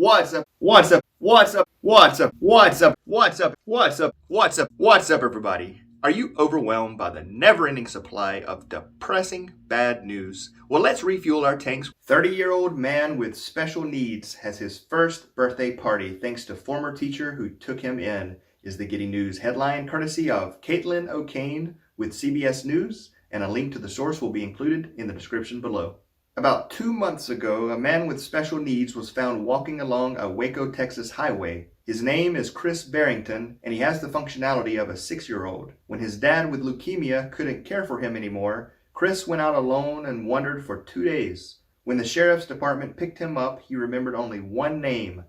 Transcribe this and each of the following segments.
What's up? What's up? What's up? What's up? What's up? What's up? What's up? What's up? What's up, everybody? Are you overwhelmed by the never-ending supply of depressing bad news? Well, let's refuel our tanks. 30-year-old man with special needs has his first birthday party thanks to former teacher who took him in, is the Giddy News headline courtesy of Caitlin O'Kane with CBS News, and a link to the source will be included in the description below. About 2 months ago, a man with special needs was found walking along a Waco, Texas highway. His name is Chris Barrington, and he has the functionality of a 6-year-old. When his dad with leukemia couldn't care for him anymore, Chris went out alone and wandered for 2 days. When the sheriff's department picked him up, he remembered only one name: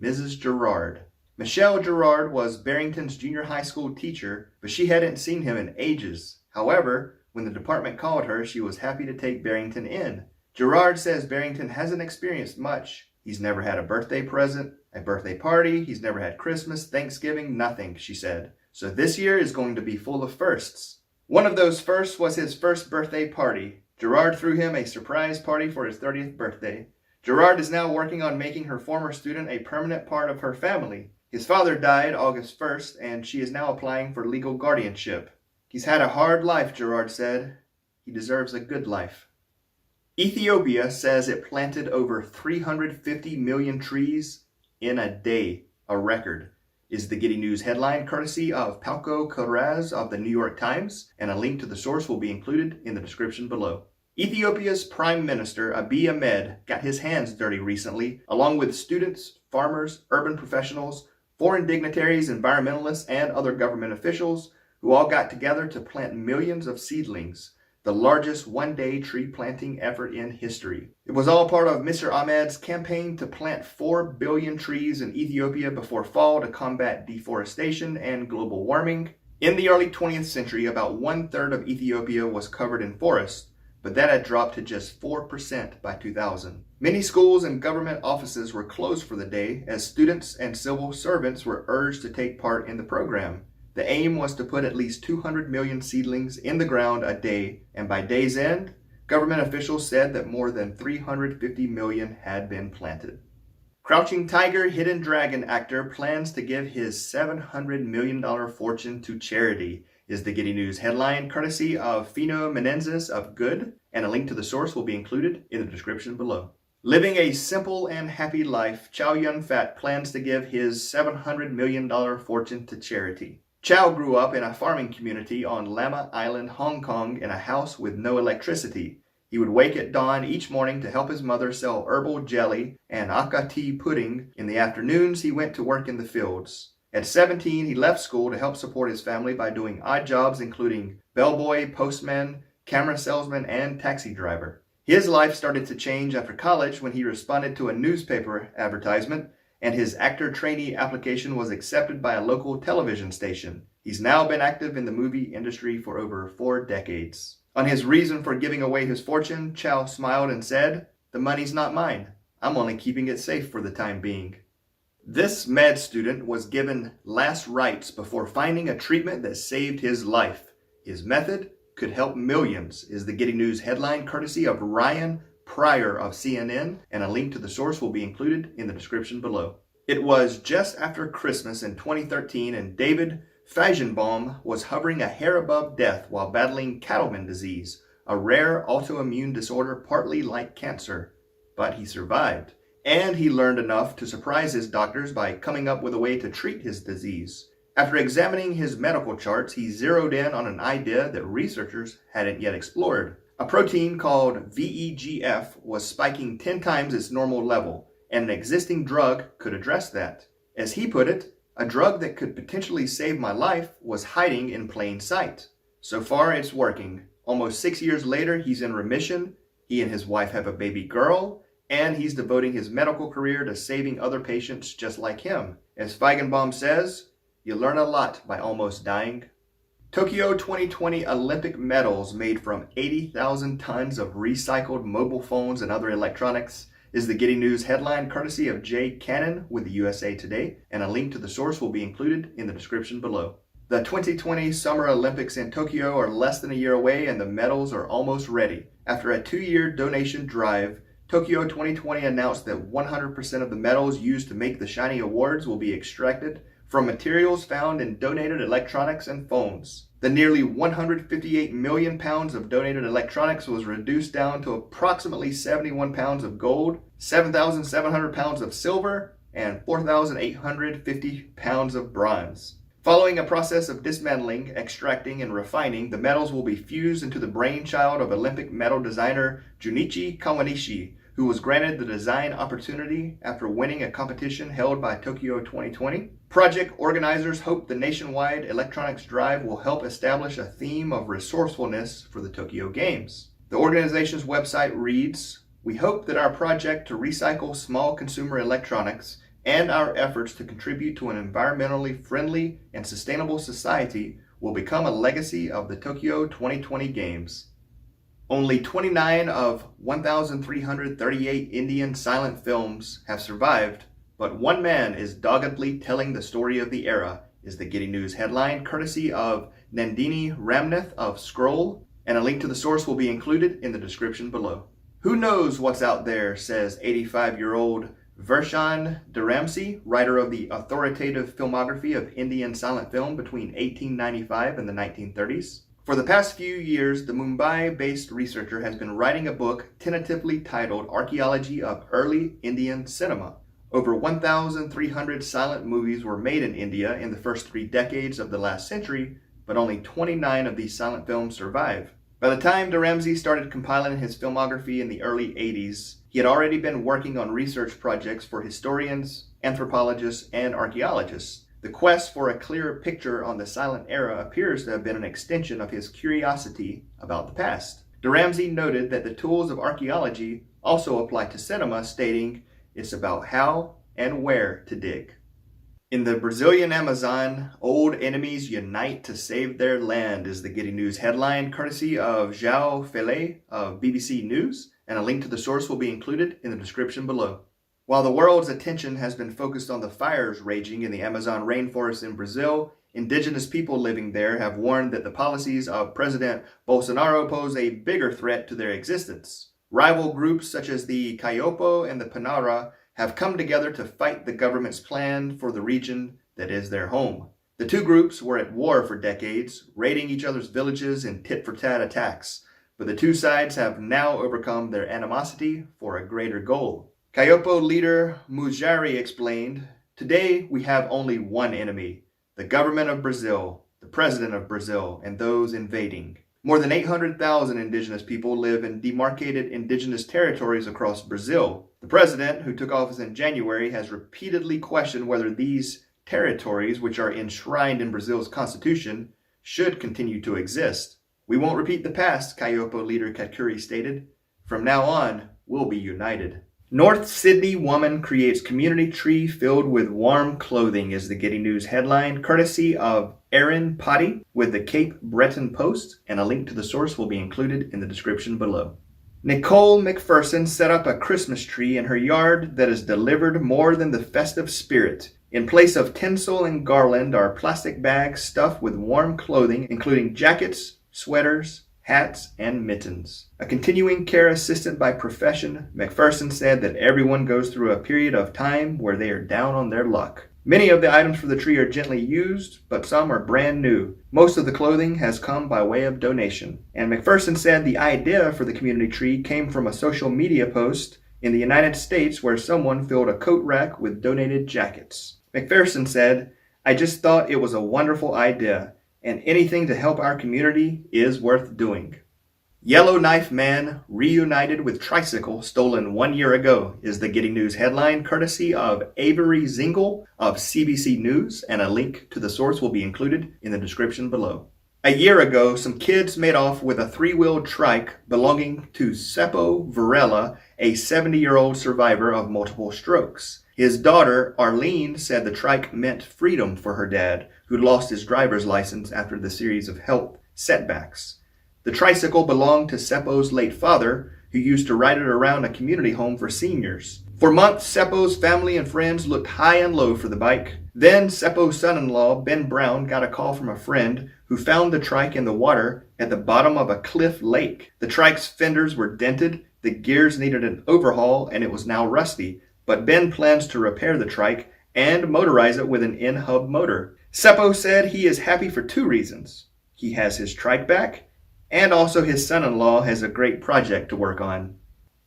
Mrs. Gerard. Michelle Gerard was Barrington's junior high school teacher, but she hadn't seen him in ages. However, when the department called her, she was happy to take Barrington in. Gerard says Barrington hasn't experienced much. He's never had a birthday present, a birthday party, he's never had Christmas, Thanksgiving, nothing, she said. So this year is going to be full of firsts. One of those firsts was his first birthday party. Gerard threw him a surprise party for his 30th birthday. Gerard is now working on making her former student a permanent part of her family. His father died August 1st, and she is now applying for legal guardianship. He's had a hard life, Gerard said. He deserves a good life. Ethiopia says it planted over 350 million trees in a day, a record, is the Giddy News headline courtesy of Palko Koraz of the New York Times, and a link to the source will be included in the description below. Ethiopia's Prime Minister Abiy Ahmed got his hands dirty recently, along with students, farmers, urban professionals, foreign dignitaries, environmentalists, and other government officials who all got together to plant millions of seedlings, the largest one-day tree planting effort in history. It was all part of Mr. Ahmed's campaign to plant 4 billion trees in Ethiopia before fall to combat deforestation and global warming. In the early 20th century, about 1/3 of Ethiopia was covered in forest, but that had dropped to just 4% by 2000. Many schools and government offices were closed for the day as students and civil servants were urged to take part in the program. The aim was to put at least 200 million seedlings in the ground a day, and by day's end, government officials said that more than 350 million had been planted. Crouching Tiger, Hidden Dragon actor plans to give his $700 million fortune to charity, is the Giddy News headline courtesy of Fino Menendez of Good, and a link to the source will be included in the description below. Living a simple and happy life, Chow Yun-fat plans to give his $700 million fortune to charity. Chow grew up in a farming community on Lama Island, Hong Kong, in a house with no electricity. He would wake at dawn each morning to help his mother sell herbal jelly and aka tea pudding. In the afternoons, he went to work in the fields. At 17, he left school to help support his family by doing odd jobs including bellboy, postman, camera salesman, and taxi driver. His life started to change after college when he responded to a newspaper advertisement, and his actor trainee application was accepted by a local television station. He's now been active in the movie industry for over 4 decades. On his reason for giving away his fortune, Chow smiled and said, "The money's not mine. I'm only keeping it safe for the time being." This med student was given last rites before finding a treatment that saved his life. His method could help millions, is the Giddy News headline courtesy of Ryan Pryor of CNN, and a link to the source will be included in the description below. It was just after Christmas in 2013, and David Feigenbaum was hovering a hair above death while battling cattleman disease, a rare autoimmune disorder partly like cancer. But he survived, and he learned enough to surprise his doctors by coming up with a way to treat his disease. After examining his medical charts, he zeroed in on an idea that researchers hadn't yet explored. A protein called VEGF was spiking 10 times its normal level, and an existing drug could address that. As he put it, a drug that could potentially save my life was hiding in plain sight. So far, it's working. Almost 6 years later, he's in remission, he and his wife have a baby girl, and he's devoting his medical career to saving other patients just like him. As Feigenbaum says, you learn a lot by almost dying. Tokyo 2020 Olympic medals made from 80,000 tons of recycled mobile phones and other electronics, is the Giddy News headline courtesy of Jay Cannon with the USA Today, and a link to the source will be included in the description below. The 2020 Summer Olympics in Tokyo are less than a year away, and the medals are almost ready. After a 2-year donation drive, Tokyo 2020 announced that 100% of the metals used to make the shiny awards will be extracted from materials found in donated electronics and phones. The nearly 158 million pounds of donated electronics was reduced down to approximately 71 pounds of gold, 7,700 pounds of silver, and 4,850 pounds of bronze. Following a process of dismantling, extracting, and refining, the metals will be fused into the brainchild of Olympic medal designer Junichi Kawanishi, who was granted the design opportunity after winning a competition held by Tokyo 2020. Project organizers hope the nationwide electronics drive will help establish a theme of resourcefulness for the Tokyo Games. The organization's website reads, "We hope that our project to recycle small consumer electronics and our efforts to contribute to an environmentally friendly and sustainable society will become a legacy of the Tokyo 2020 Games." Only 29 of 1,338 Indian silent films have survived, but one man is doggedly telling the story of the era, is the Giddy News headline, courtesy of Nandini Ramnath of Scroll, and a link to the source will be included in the description below. Who knows what's out there, says 85-year-old Vershan Dharamsi, writer of the authoritative filmography of Indian silent film between 1895 and the 1930s. For the past few years, the Mumbai-based researcher has been writing a book tentatively titled Archaeology of Early Indian Cinema. Over 1,300 silent movies were made in India in the first 3 decades of the last century, but only 29 of these silent films survive. By the time Dharamsi started compiling his filmography in the early 80s, he had already been working on research projects for historians, anthropologists, and archaeologists. The quest for a clearer picture on the silent era appears to have been an extension of his curiosity about the past. Dharamsi noted that the tools of archaeology also apply to cinema, stating, "It's about how and where to dig." In the Brazilian Amazon, old enemies unite to save their land, is the Giddy News headline, courtesy of João Fele of BBC News, and a link to the source will be included in the description below. While the world's attention has been focused on the fires raging in the Amazon rainforest in Brazil, indigenous people living there have warned that the policies of President Bolsonaro pose a bigger threat to their existence. Rival groups such as the Kaiopo and the Panara have come together to fight the government's plan for the region that is their home. The two groups were at war for decades, raiding each other's villages in tit-for-tat attacks, but the two sides have now overcome their animosity for a greater goal. Kaiopo leader Mujari explained, "Today we have only one enemy, the government of Brazil, the president of Brazil, and those invading." More than 800,000 indigenous people live in demarcated indigenous territories across Brazil. The president, who took office in January, has repeatedly questioned whether these territories, which are enshrined in Brazil's constitution, should continue to exist. "We won't repeat the past," Kaiopo leader Katkuri stated. "From now on, we'll be united." North Sydney woman creates community tree filled with warm clothing, is the Giddy News headline, courtesy of Erin Potty with the Cape Breton Post, and a link to the source will be included in the description below. Nicole McPherson set up a Christmas tree in her yard that has delivered more than the festive spirit. In place of tinsel and garland are plastic bags stuffed with warm clothing, including jackets, sweaters, hats, and mittens. A continuing care assistant by profession, McPherson said that everyone goes through a period of time where they are down on their luck. Many of the items for the tree are gently used, but some are brand new. Most of the clothing has come by way of donation. And McPherson said the idea for the community tree came from a social media post in the United States where someone filled a coat rack with donated jackets. McPherson said, "I just thought it was a wonderful idea, and anything to help our community is worth doing." Yellowknife man reunited with tricycle stolen 1 year ago, is the Giddy News headline, courtesy of Avery Zingle of CBC News, and a link to the source will be included in the description below. A year ago, some kids made off with a 3-wheeled trike belonging to Seppo Varela, a 70-year-old survivor of multiple strokes. His daughter, Arlene, said the trike meant freedom for her dad, who lost his driver's license after the series of health setbacks. The tricycle belonged to Seppo's late father, who used to ride it around a community home for seniors. For months, Seppo's family and friends looked high and low for the bike. Then Seppo's son-in-law, Ben Brown, got a call from a friend who found the trike in the water at the bottom of a cliff lake. The trike's fenders were dented The gears needed an overhaul and it was now rusty, but Ben plans to repair the trike and motorize it with an in-hub motor. Seppo said he is happy for two reasons. He has his trike back, and also his son-in-law has a great project to work on.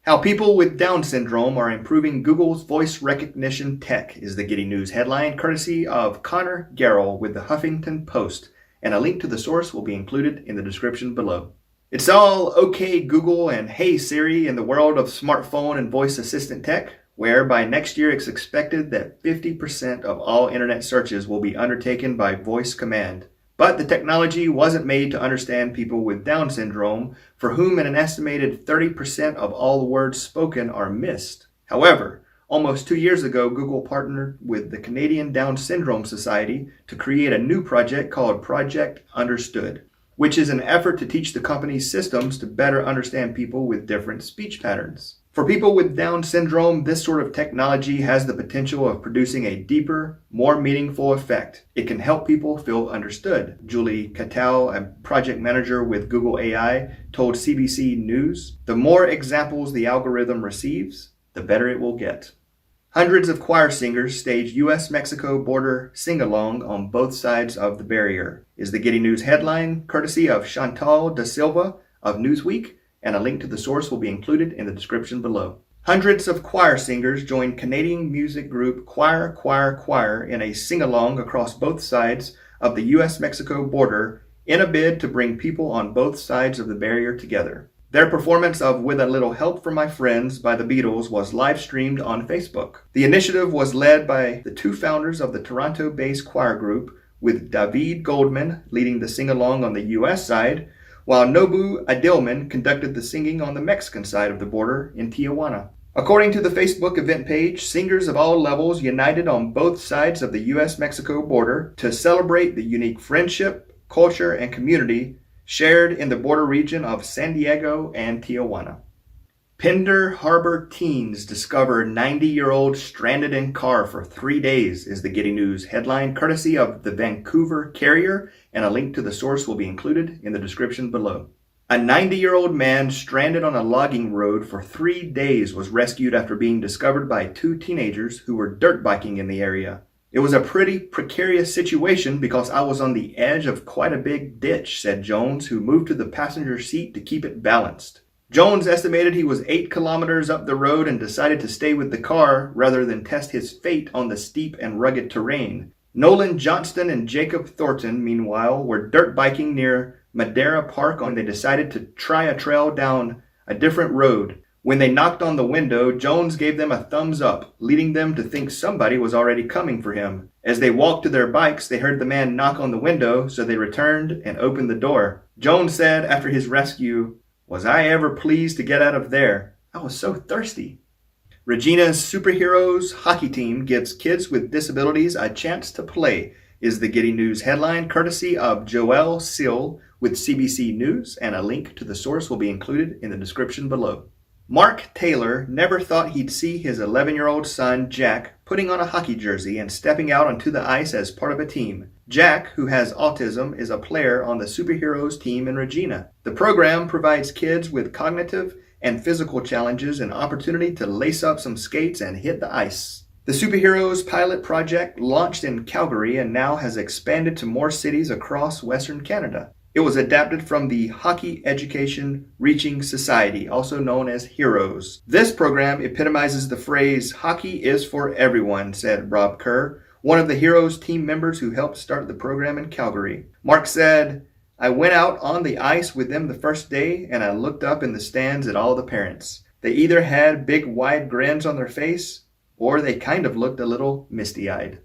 How people with Down syndrome are improving Google's voice recognition tech is the Giddy News headline, courtesy of Connor Garrell with the Huffington Post, and a link to the source will be included in the description below. It's all okay Google and hey Siri in the world of smartphone and voice assistant tech, where by next year it's expected that 50% of all internet searches will be undertaken by voice command. But the technology wasn't made to understand people with Down syndrome, for whom an estimated 30% of all the words spoken are missed. However, almost 2 years ago, Google partnered with the Canadian Down Syndrome Society to create a new project called Project Understood, which is an effort to teach the company's systems to better understand people with different speech patterns. For people with Down syndrome, this sort of technology has the potential of producing a deeper, more meaningful effect. It can help people feel understood. Julie Cattell, a project manager with Google AI, told CBC News, "The more examples the algorithm receives, the better it will get." Hundreds of choir singers staged U.S.-Mexico border sing-along on both sides of the barrier, is the Giddy News headline, courtesy of Chantal Da Silva of Newsweek, and a link to the source will be included in the description below. Hundreds of choir singers joined Canadian music group Choir Choir Choir in a sing-along across both sides of the U.S.-Mexico border in a bid to bring people on both sides of the barrier together. Their performance of With a Little Help from My Friends by the Beatles was live-streamed on Facebook. The initiative was led by the two founders of the Toronto-based choir group, with David Goldman leading the sing-along on the U.S. side, while Nobu Adilman conducted the singing on the Mexican side of the border in Tijuana. According to the Facebook event page, singers of all levels united on both sides of the U.S.-Mexico border to celebrate the unique friendship, culture, and community shared in the border region of San Diego and Tijuana. Pender Harbor teens discover 90-year-old stranded in car for 3 days is the Giddy News headline, courtesy of the Vancouver Carrier, and a link to the source will be included in the description below. A 90-year-old man stranded on a logging road for 3 days was rescued after being discovered by two teenagers who were dirt biking in the area. "It was a pretty precarious situation because I was on the edge of quite a big ditch," said Jones, who moved to the passenger seat to keep it balanced. Jones estimated he was 8 kilometers up the road and decided to stay with the car rather than test his fate on the steep and rugged terrain. Nolan Johnston and Jacob Thornton, meanwhile, were dirt biking near Madera Park when they decided to try a trail down a different road. When they knocked on the window, Jones gave them a thumbs up, leading them to think somebody was already coming for him. As they walked to their bikes, they heard the man knock on the window, so they returned and opened the door. Jones said after his rescue, "Was I ever pleased to get out of there? I was so thirsty." Regina's Superheroes hockey team gives kids with disabilities a chance to play, is the Giddy News headline, courtesy of Joelle Sill with CBC News, and a link to the source will be included in the description below. Mark Taylor never thought he'd see his 11-year-old son, Jack, putting on a hockey jersey and stepping out onto the ice as part of a team. Jack, who has autism, is a player on the Superheroes team in Regina. The program provides kids with cognitive and physical challenges an opportunity to lace up some skates and hit the ice. The Superheroes pilot project launched in Calgary and now has expanded to more cities across Western Canada. It was adapted from the Hockey Education Reaching Society, also known as HEROES. This program epitomizes the phrase, "Hockey is for everyone," said Rob Kerr, one of the HEROES team members who helped start the program in Calgary. Mark said, "I went out on the ice with them the first day and I looked up in the stands at all the parents. They either had big wide grins on their face or they kind of looked a little misty-eyed."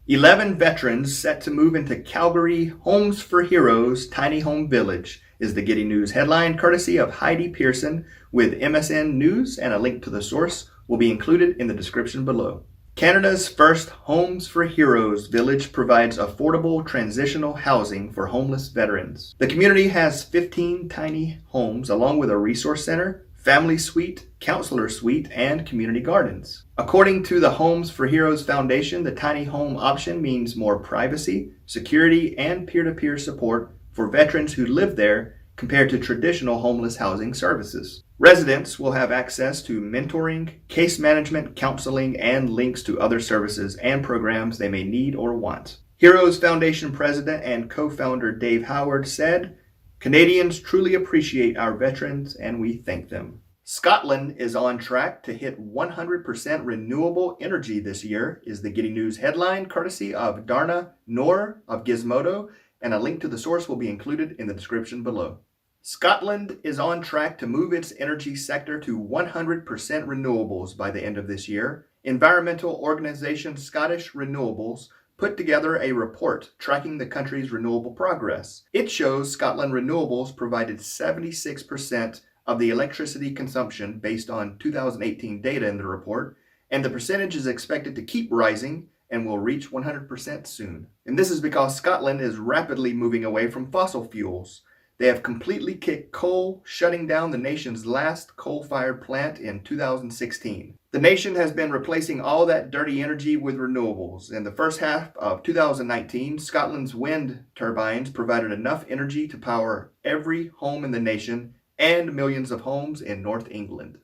11 veterans set to move into Calgary Homes for Heroes Tiny Home Village is the Giddy News headline, courtesy of Heidi Pearson with MSN News, and a link to the source will be included in the description below. Canada's first Homes for Heroes village provides affordable transitional housing for homeless veterans. The community has 15 tiny homes along with a resource center, family suite, counselor suite, and community gardens. According to the Homes for Heroes Foundation, the tiny home option means more privacy, security, and peer-to-peer support for veterans who live there compared to traditional homeless housing services. Residents will have access to mentoring, case management, counseling, and links to other services and programs they may need or want. Heroes Foundation president and co-founder Dave Howard said, "Canadians truly appreciate our veterans and we thank them." Scotland is on track to hit 100% renewable energy this year, is the Giddy News headline, courtesy of Darna Noor of Gizmodo, and a link to the source will be included in the description below. Scotland is on track to move its energy sector to 100% renewables by the end of this year. Environmental organization Scottish Renewables put together a report tracking the country's renewable progress. It shows Scotland Renewables provided 76% of the electricity consumption based on 2018 data in the report, and the percentage is expected to keep rising and will reach 100% soon. And this is because Scotland is rapidly moving away from fossil fuels. They have completely kicked coal, shutting down the nation's last coal-fired plant in 2016. The nation has been replacing all that dirty energy with renewables. In the first half of 2019, Scotland's wind turbines provided enough energy to power every home in the nation and millions of homes in North England.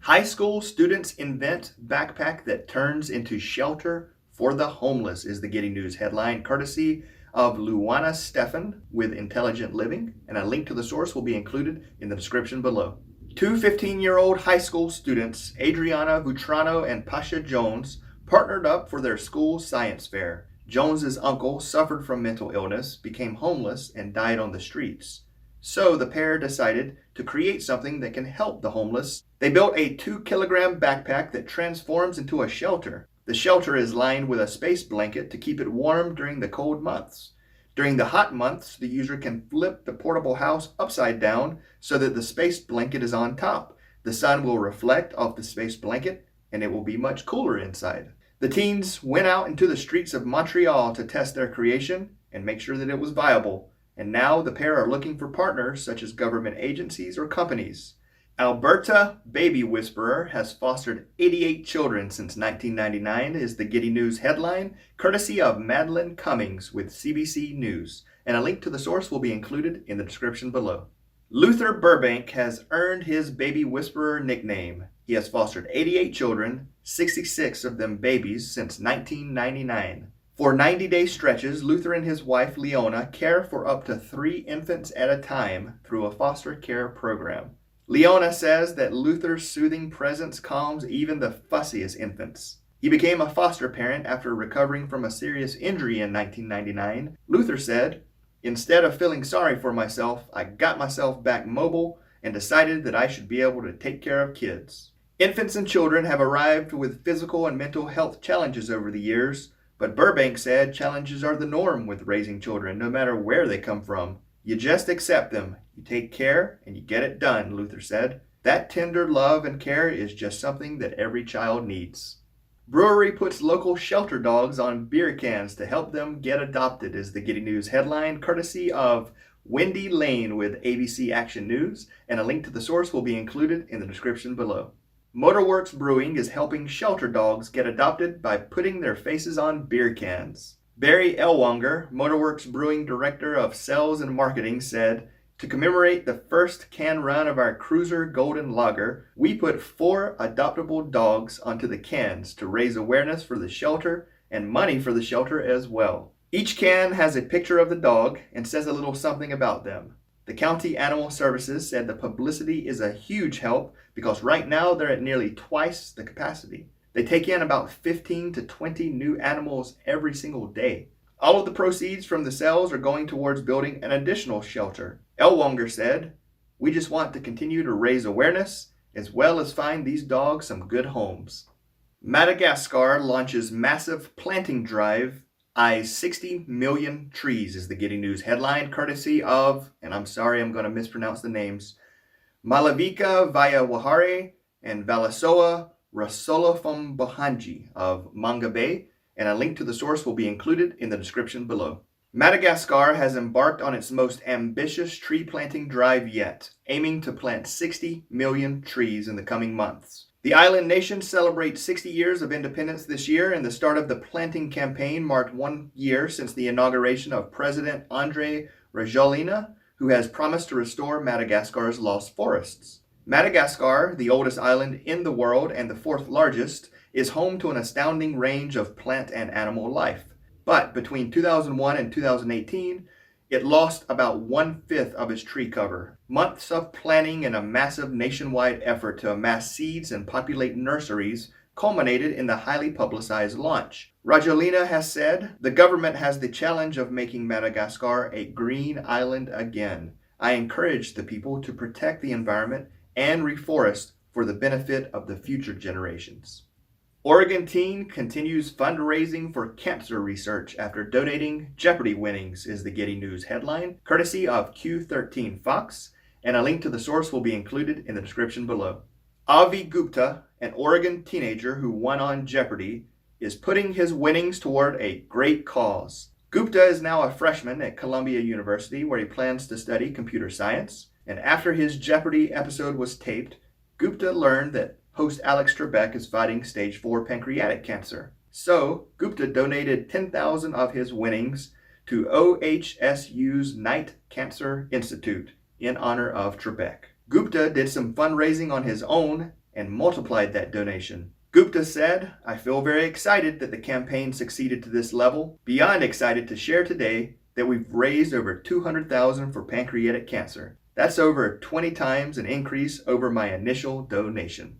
High school students invent backpack that turns into shelter for the homeless, is the Giddy News headline, courtesy of Luana Stefan with Intelligent Living, and a link to the source will be included in the description below. Two 15-year-old high school students, Adriana Vutrano and Pasha Jones, partnered up for their school science fair. Jones's uncle suffered from mental illness, became homeless, and died on the streets. So the pair decided to create something that can help the homeless. They built a 2-kilogram backpack that transforms into a shelter. The shelter is lined with a space blanket to keep it warm during the cold months. During the hot months, the user can flip the portable house upside down so that the space blanket is on top. The sun will reflect off the space blanket and it will be much cooler inside. The teens went out into the streets of Montreal to test their creation and make sure that it was viable. And now the pair are looking for partners such as government agencies or companies. Alberta Baby Whisperer has fostered 88 children since 1999, is the Giddy News headline, courtesy of Madeline Cummings with CBC News, and a link to the source will be included in the description below. Luther Burbank has earned his Baby Whisperer nickname. He has fostered 88 children, 66 of them babies, since 1999. For 90-day stretches, Luther and his wife Leona care for up to 3 infants at a time through a foster care program. Leona says that Luther's soothing presence calms even the fussiest infants. He became a foster parent after recovering from a serious injury in 1999. Luther said, "Instead of feeling sorry for myself, I got myself back mobile and decided that I should be able to take care of kids." Infants and children have arrived with physical and mental health challenges over the years, but Burbank said challenges are the norm with raising children, no matter where they come from. "You just accept them, you take care, and you get it done," Luther said. "That tender love and care is just something that every child needs." Brewery puts local shelter dogs on beer cans to help them get adopted, is the Giddy News headline, courtesy of Wendy Lane with ABC Action News, and a link to the source will be included in the description below. Motorworks Brewing is helping shelter dogs get adopted by putting their faces on beer cans. Barry Elwanger, Motorworks Brewing Director of Sales and Marketing, said, "To commemorate the first can run of our Cruiser Golden Lager, we put 4 adoptable dogs onto the cans to raise awareness for the shelter and money for the shelter as well. Each can has a picture of the dog and says a little something about them. The County Animal Services said the publicity is a huge help because right now they're at nearly twice the capacity. They take in about 15 to 20 new animals every single day. All of the proceeds from the sales are going towards building an additional shelter." Elwanger said, "We just want to continue to raise awareness as well as find these dogs some good homes." Madagascar launches massive planting drive, eyes 60 million trees, is the Giddy News headline, courtesy of, and I'm sorry I'm going to mispronounce the names, Malavika Vayawahare and Valasoa Rasolofombohanji of Manga Bay, and a link to the source will be included in the description below. Madagascar has embarked on its most ambitious tree planting drive yet, aiming to plant 60 million trees in the coming months. The island nation celebrates 60 years of independence this year, and the start of the planting campaign marked 1 year since the inauguration of President André Rajoelina, who has promised to restore Madagascar's lost forests. Madagascar, the oldest island in the world and the fourth largest, is home to an astounding range of plant and animal life. But between 2001 and 2018, it lost about one-fifth of its tree cover. Months of planning and a massive nationwide effort to amass seeds and populate nurseries culminated in the highly publicized launch. Rajolina has said, "The government has the challenge of making Madagascar a green island again. I encourage the people to protect the environment and reforest for the benefit of the future generations." Oregon teen continues fundraising for cancer research after donating Jeopardy winnings, is the Giddy News headline, courtesy of Q13 Fox, and a link to the source will be included in the description below. Avi Gupta, an Oregon teenager who won on Jeopardy, is putting his winnings toward a great cause. Gupta is now a freshman at Columbia University, where he plans to study computer science, and after his Jeopardy episode was taped, Gupta learned that host Alex Trebek is fighting stage 4 pancreatic cancer. So, Gupta donated 10,000 of his winnings to OHSU's Knight Cancer Institute in honor of Trebek. Gupta did some fundraising on his own and multiplied that donation. Gupta said, "I feel very excited that the campaign succeeded to this level. Beyond excited to share today that we've raised over 200,000 for pancreatic cancer. That's over 20 times an increase over my initial donation."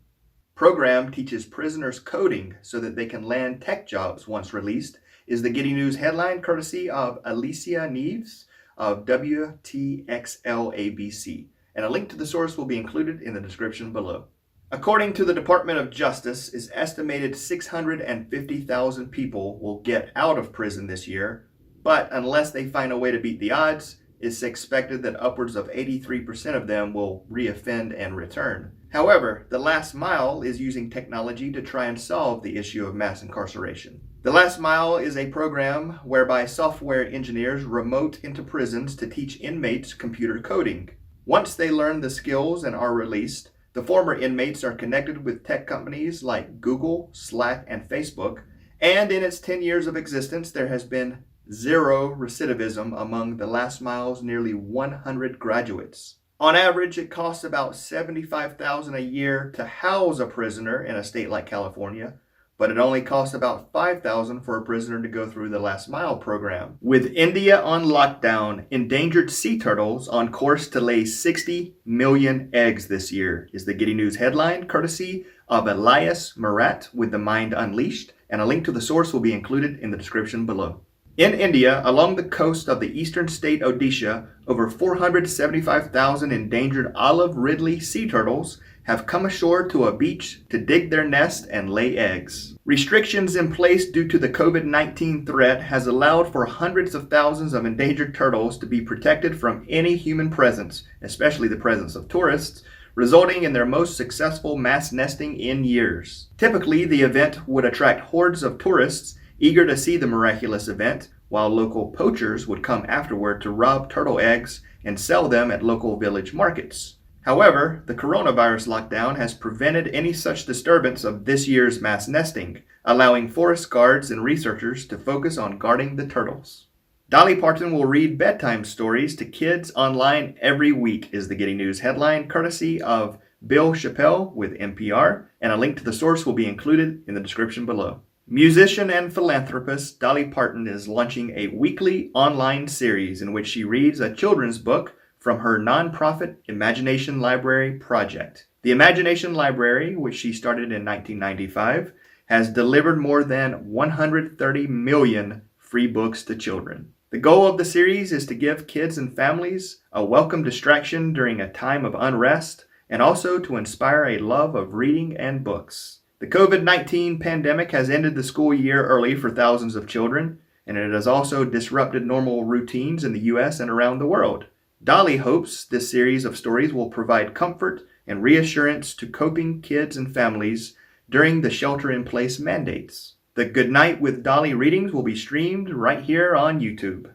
Program teaches prisoners coding so that they can land tech jobs once released, is the Giddy News headline courtesy of Alicia Neves of WTXL-ABC, and a link to the source will be included in the description below. According to the Department of Justice, it's estimated 650,000 people will get out of prison this year, but unless they find a way to beat the odds, it's expected that upwards of 83% of them will reoffend and return. However, The Last Mile is using technology to try and solve the issue of mass incarceration. The Last Mile is a program whereby software engineers remote into prisons to teach inmates computer coding. Once they learn the skills and are released, the former inmates are connected with tech companies like Google, Slack, and Facebook, and in its 10 years of existence, there has been zero recidivism among The Last Mile's nearly 100 graduates. On average, it costs about $75,000 a year to house a prisoner in a state like California, but it only costs about $5,000 for a prisoner to go through the Last Mile program. With India on lockdown, endangered sea turtles on course to lay 60 million eggs this year, is the Giddy News headline, courtesy of Elias Murat with The Mind Unleashed, and a link to the source will be included in the description below. In India, along the coast of the eastern state Odisha, over 475,000 endangered olive ridley sea turtles have come ashore to a beach to dig their nest and lay eggs. Restrictions in place due to the COVID-19 threat has allowed for hundreds of thousands of endangered turtles to be protected from any human presence, especially the presence of tourists, resulting in their most successful mass nesting in years. Typically, the event would attract hordes of tourists eager to see the miraculous event, while local poachers would come afterward to rob turtle eggs and sell them at local village markets. However, the coronavirus lockdown has prevented any such disturbance of this year's mass nesting, allowing forest guards and researchers to focus on guarding the turtles. Dolly Parton will read bedtime stories to kids online every week, is the Giddy News headline, courtesy of Bill Chappelle with NPR, and a link to the source will be included in the description below. Musician and philanthropist Dolly Parton is launching a weekly online series in which she reads a children's book from her nonprofit Imagination Library project. The Imagination Library, which she started in 1995, has delivered more than 130 million free books to children. The goal of the series is to give kids and families a welcome distraction during a time of unrest and also to inspire a love of reading and books. The COVID-19 pandemic has ended the school year early for thousands of children, and it has also disrupted normal routines in the U.S. and around the world. Dolly hopes this series of stories will provide comfort and reassurance to coping kids and families during the shelter-in-place mandates. The Goodnight with Dolly readings will be streamed right here on YouTube.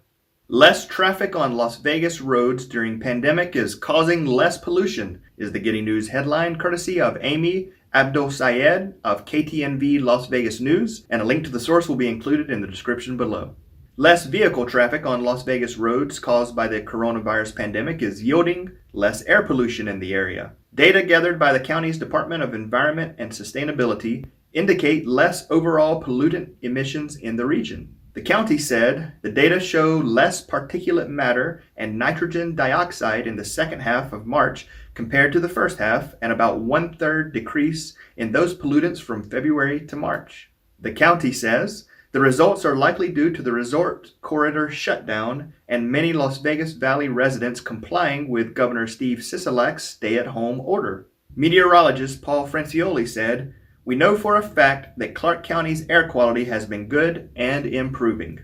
Less traffic on Las Vegas roads during pandemic is causing less pollution, is the Giddy News headline, courtesy of Amy Abdel-Sayed of KTNV Las Vegas News, and a link to the source will be included in the description below. Less vehicle traffic on Las Vegas roads caused by the coronavirus pandemic is yielding less air pollution in the area. Data gathered by the county's Department of Environment and Sustainability indicate less overall pollutant emissions in the region. The county said the data show less particulate matter and nitrogen dioxide in the second half of March compared to the first half, and about 1/3 decrease in those pollutants from February to March. The county says the results are likely due to the resort corridor shutdown and many Las Vegas Valley residents complying with Governor Steve Sisolak's stay-at-home order. Meteorologist Paul Francioli said, "We know for a fact that Clark County's air quality has been good and improving."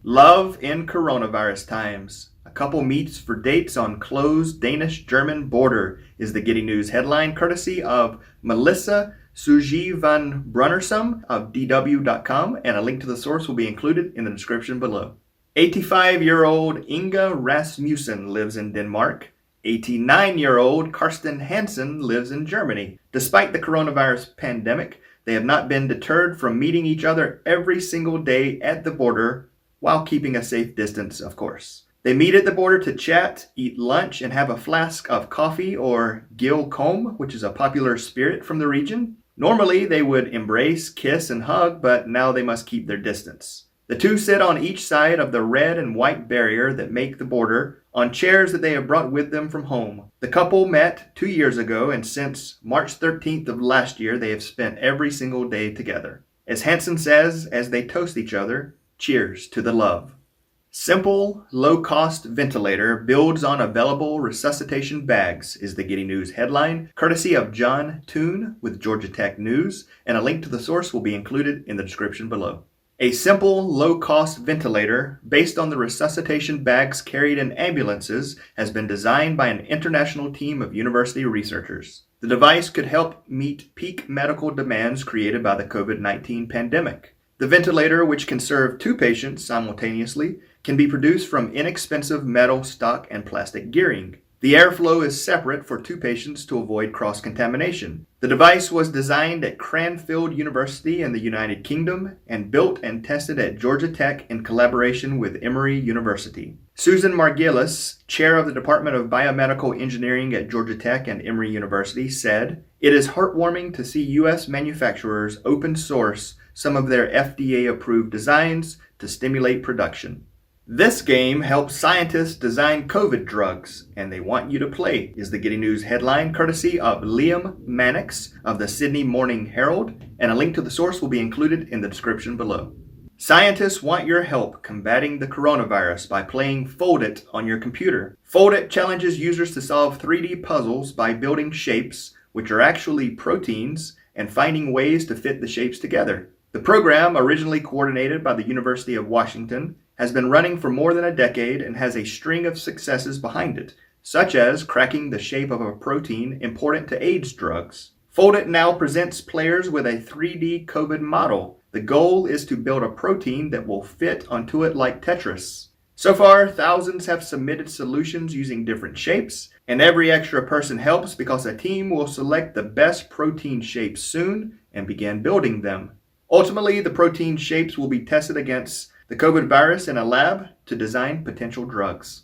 Love in coronavirus times. A couple meets for dates on closed Danish-German border is the Giddy News headline, courtesy of Melissa Suji van Brunnersum of DW.com, and a link to the source will be included in the description below. 85-year-old Inga Rasmussen lives in Denmark. 89-year-old Karsten Hansen lives in Germany. Despite the coronavirus pandemic, they have not been deterred from meeting each other every single day at the border, while keeping a safe distance, of course. They meet at the border to chat, eat lunch, and have a flask of coffee or Gil Combe, which is a popular spirit from the region. Normally, they would embrace, kiss, and hug, but now they must keep their distance. The two sit on each side of the red and white barrier that make the border, on chairs that they have brought with them from home. The couple met 2 years ago, and since March 13th of last year, they have spent every single day together. As Hansen says as they toast each other, cheers to the love. Simple, low-cost ventilator builds on available resuscitation bags is the Giddy News headline, courtesy of John Toon with Georgia Tech News, and a link to the source will be included in the description below. A simple, low-cost ventilator based on the resuscitation bags carried in ambulances has been designed by an international team of university researchers. The device could help meet peak medical demands created by the COVID-19 pandemic. The ventilator, which can serve 2 patients simultaneously, can be produced from inexpensive metal stock and plastic gearing. The airflow is separate for 2 patients to avoid cross-contamination. The device was designed at Cranfield University in the United Kingdom and built and tested at Georgia Tech in collaboration with Emory University. Susan Margilis, chair of the Department of Biomedical Engineering at Georgia Tech and Emory University, said, "It is heartwarming to see U.S. manufacturers open source some of their FDA-approved designs to stimulate production. This game helps scientists design COVID drugs, and they want you to play," is the Giddy News headline, courtesy of Liam Mannix of the Sydney Morning Herald, and a link to the source will be included in the description below. Scientists want your help combating the coronavirus by playing Fold It on your computer. Fold It challenges users to solve 3D puzzles by building shapes, which are actually proteins, and finding ways to fit the shapes together. The program, originally coordinated by the University of Washington, has been running for more than a decade and has a string of successes behind it, such as cracking the shape of a protein important to AIDS drugs. Fold It now presents players with a 3D COVID model. The goal is to build a protein that will fit onto it like Tetris. So far, thousands have submitted solutions using different shapes, and every extra person helps because a team will select the best protein shapes soon and begin building them. Ultimately, the protein shapes will be tested against the COVID virus in a lab to design potential drugs.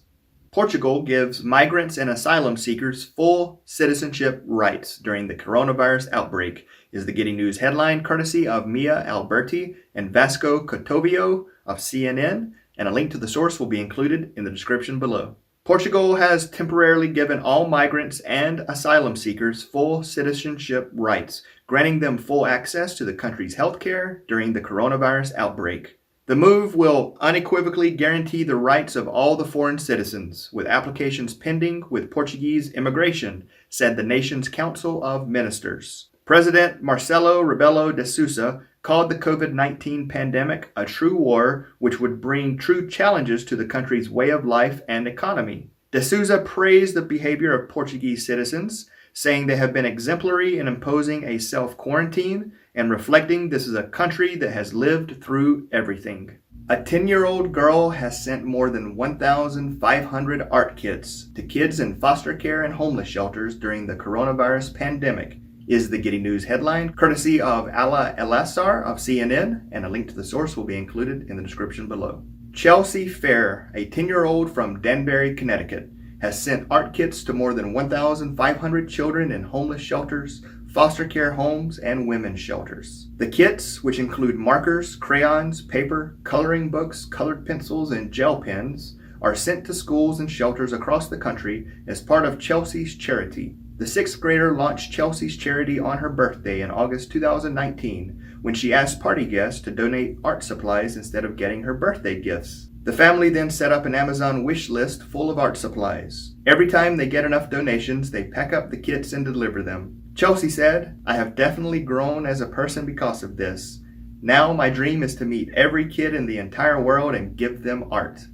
Portugal gives migrants and asylum seekers full citizenship rights during the coronavirus outbreak, is the Giddy News headline, courtesy of Mia Alberti and Vasco Cotovio of CNN, and a link to the source will be included in the description below. Portugal has temporarily given all migrants and asylum seekers full citizenship rights, granting them full access to the country's healthcare during the coronavirus outbreak. The move will unequivocally guarantee the rights of all the foreign citizens, with applications pending with Portuguese immigration, said the nation's Council of Ministers. President Marcelo Rebelo de Sousa called the COVID-19 pandemic a true war which would bring true challenges to the country's way of life and economy. De Sousa praised the behavior of Portuguese citizens, saying they have been exemplary in imposing a self-quarantine and reflecting this is a country that has lived through everything. A 10-year-old girl has sent more than 1,500 art kits to kids in foster care and homeless shelters during the coronavirus pandemic, is the Giddy News headline, courtesy of Ala Elassar of CNN, and a link to the source will be included in the description below. Chelsea Fair, a 10-year-old from Danbury, Connecticut, has sent art kits to more than 1,500 children in homeless shelters, foster care homes, and women's shelters. The kits, which include markers, crayons, paper, coloring books, colored pencils, and gel pens, are sent to schools and shelters across the country as part of Chelsea's charity. The sixth grader launched Chelsea's charity on her birthday in August 2019 when she asked party guests to donate art supplies instead of getting her birthday gifts. The family then set up an Amazon wish list full of art supplies. Every time they get enough donations, they pack up the kits and deliver them. Chelsea said, "I have definitely grown as a person because of this. Now my dream is to meet every kid in the entire world and give them art."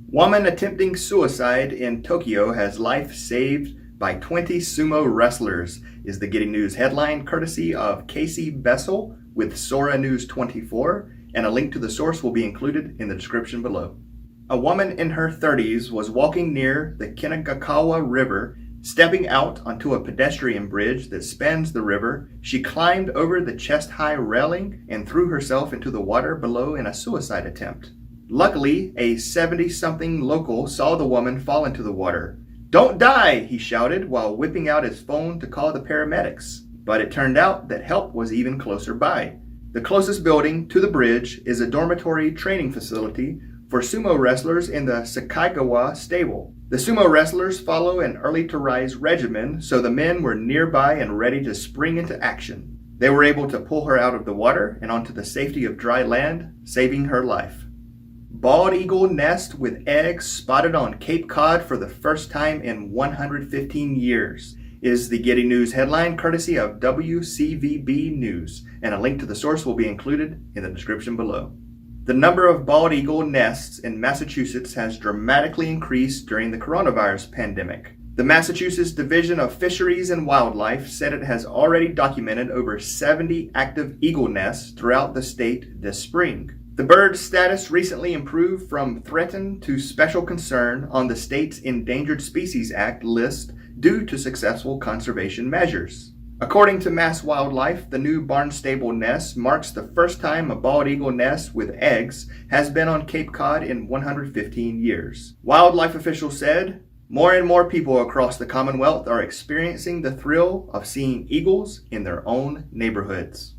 Woman attempting suicide in Tokyo has life saved by 20 sumo wrestlers is the Giddy News headline, courtesy of Casey Bessel with Sora News 24, and a link to the source will be included in the description below. A woman in her 30s was walking near the Kinagakawa River. Stepping out onto a pedestrian bridge that spans the river, she climbed over the chest-high railing and threw herself into the water below in a suicide attempt. Luckily, a 70-something local saw the woman fall into the water. "Don't die!" he shouted while whipping out his phone to call the paramedics. But it turned out that help was even closer by. The closest building to the bridge is a dormitory training facility for sumo wrestlers in the Sakaigawa stable. The sumo wrestlers follow an early-to-rise regimen, so the men were nearby and ready to spring into action. They were able to pull her out of the water and onto the safety of dry land, saving her life. Bald eagle nest with eggs spotted on Cape Cod for the first time in 115 years is the Giddy News headline, courtesy of WCVB News, and a link to the source will be included in the description below. The number of bald eagle nests in Massachusetts has dramatically increased during the coronavirus pandemic. The Massachusetts Division of Fisheries and Wildlife said it has already documented over 70 active eagle nests throughout the state this spring. The bird's status recently improved from threatened to special concern on the state's Endangered Species Act list due to successful conservation measures. According to Mass Wildlife, the new barnstable nest marks the first time a bald eagle nest with eggs has been on Cape Cod in 115 years. Wildlife officials said, "More and more people across the Commonwealth are experiencing the thrill of seeing eagles in their own neighborhoods."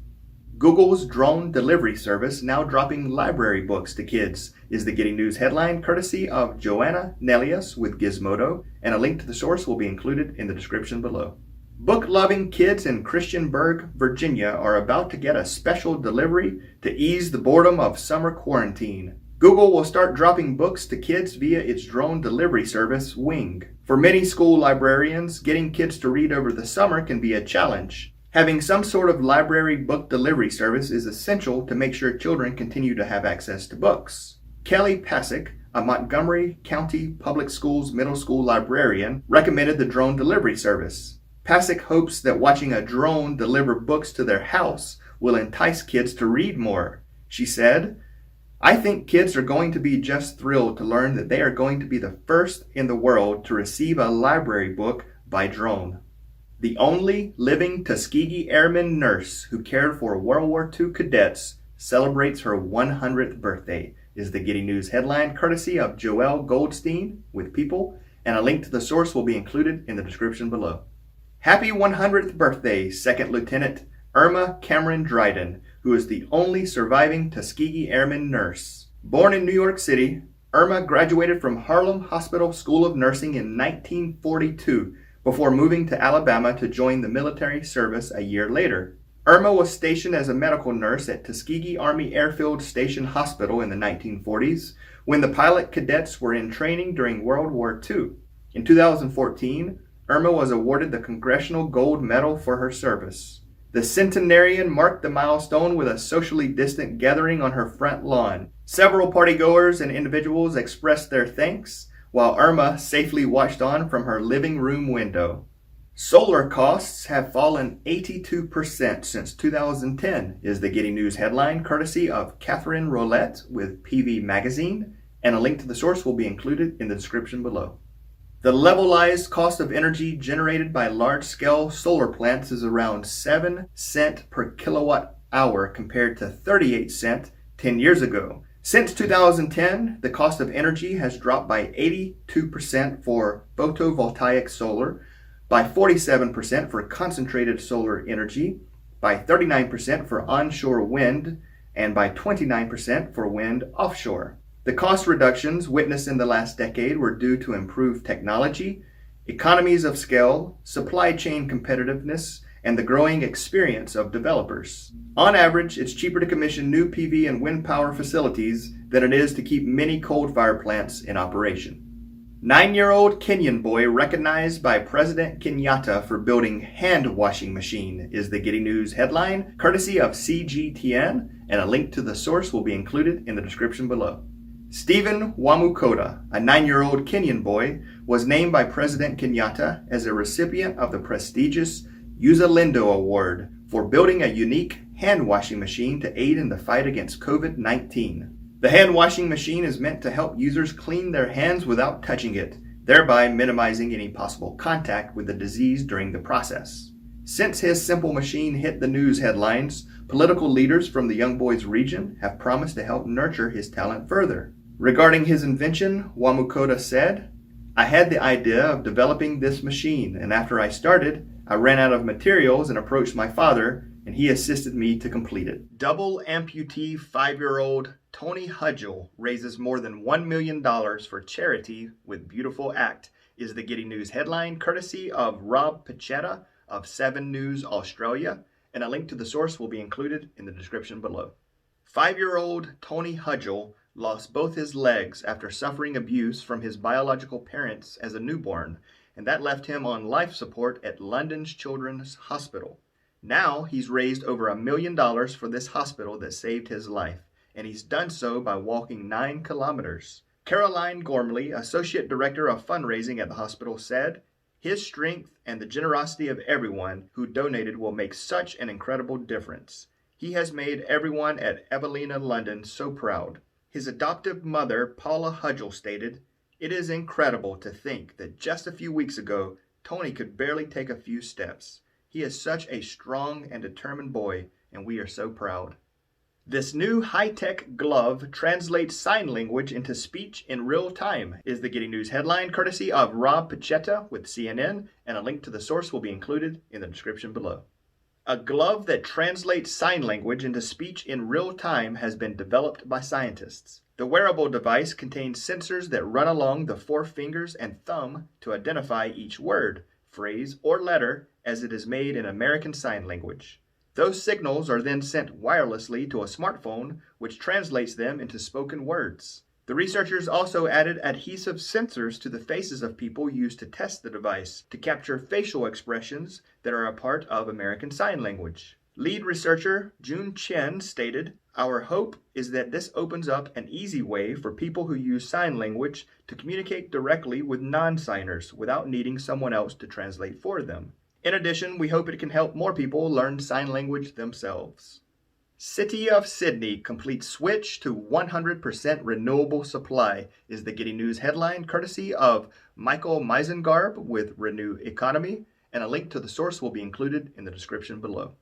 Google's drone delivery service now dropping library books to kids is the Giddy News headline, courtesy of Joanna Nelius with Gizmodo, and a link to the source will be included in the description below. Book-loving kids in Christiansburg, Virginia are about to get a special delivery to ease the boredom of summer quarantine. Google will start dropping books to kids via its drone delivery service, Wing. For many school librarians, getting kids to read over the summer can be a challenge. Having some sort of library book delivery service is essential to make sure children continue to have access to books. Kelly Pasick, a Montgomery County Public Schools middle school librarian, recommended the drone delivery service. Pasick hopes that watching a drone deliver books to their house will entice kids to read more. She said, "I think kids are going to be just thrilled to learn that they are going to be the first in the world to receive a library book by drone." The only living Tuskegee Airman nurse who cared for World War II cadets celebrates her 100th birthday is the Giddy News headline, courtesy of Joelle Goldstein with People, and a link to the source will be included in the description below. Happy 100th birthday, Second Lieutenant Irma Cameron Dryden, who is the only surviving Tuskegee Airman nurse. Born in New York City, Irma graduated from Harlem Hospital School of Nursing in 1942 before moving to Alabama to join the military service a year later. Irma was stationed as a medical nurse at Tuskegee Army Airfield Station Hospital in the 1940s when the pilot cadets were in training during World War II. In 2014, Irma was awarded the Congressional Gold Medal for her service. The centenarian marked the milestone with a socially distant gathering on her front lawn. Several partygoers and individuals expressed their thanks, while Irma safely watched on from her living room window. Solar costs have fallen 82% since 2010 is the Giddy News headline, courtesy of Catherine Roulette with PV Magazine, and a link to the source will be included in the description below. The levelized cost of energy generated by large-scale solar plants is around 7 cents per kilowatt hour compared to 38 cents 10 years ago, Since 2010, the cost of energy has dropped by 82% for photovoltaic solar, by 47% for concentrated solar energy, by 39% for onshore wind, and by 29% for wind offshore. The cost reductions witnessed in the last decade were due to improved technology, economies of scale, supply chain competitiveness, and the growing experience of developers. On average, it's cheaper to commission new PV and wind power facilities than it is to keep many coal-fired plants in operation. 9-year-old Kenyan boy recognized by President Kenyatta for building hand washing machine is the Giddy News headline, courtesy of CGTN, and a link to the source will be included in the description below. Stephen Wamukota, a 9-year-old Kenyan boy, was named by President Kenyatta as a recipient of the prestigious Uzalendo Award for building a unique hand washing machine to aid in the fight against COVID-19. The hand washing machine is meant to help users clean their hands without touching it, thereby minimizing any possible contact with the disease during the process. Since his simple machine hit the news headlines, political leaders from the young boy's region have promised to help nurture his talent further. Regarding his invention, Wamukota said, "I had the idea of developing this machine, and after I started, I ran out of materials and approached my father, and he assisted me to complete it." Double amputee 5-year-old Tony Hudgel raises more than $1 million for charity with beautiful act, is the Giddy News headline, courtesy of Rob Pachetta of 7 News Australia, and a link to the source will be included in the description below. 5-year-old Tony Hudgel lost both his legs after suffering abuse from his biological parents as a newborn, and that left him on life support at London's Children's Hospital. Now he's raised over $1 million for this hospital that saved his life, and he's done so by walking 9 kilometers. Caroline Gormley, Associate Director of Fundraising at the hospital, said, "His strength and the generosity of everyone who donated will make such an incredible difference. He has made everyone at Evelina London so proud." His adoptive mother, Paula Hudgel, stated, "It is incredible to think that just a few weeks ago, Tony could barely take a few steps. He is such a strong and determined boy, and we are so proud." This new high-tech glove translates sign language into speech in real time, is the Giddy News headline, courtesy of Rob Pachetta with CNN, and a link to the source will be included in the description below. A glove that translates sign language into speech in real time has been developed by scientists. The wearable device contains sensors that run along the 4 fingers and thumb to identify each word, phrase, or letter as it is made in American Sign Language. Those signals are then sent wirelessly to a smartphone, which translates them into spoken words. The researchers also added adhesive sensors to the faces of people used to test the device to capture facial expressions that are a part of American Sign Language. Lead researcher Jun Chen stated, "Our hope is that this opens up an easy way for people who use sign language to communicate directly with non-signers without needing someone else to translate for them. In addition, we hope it can help more people learn sign language themselves." City of Sydney completes switch to 100% renewable supply, is the Giddy News headline, courtesy of Michael Meisengarb with Renew Economy, and a link to the source will be included in the description below.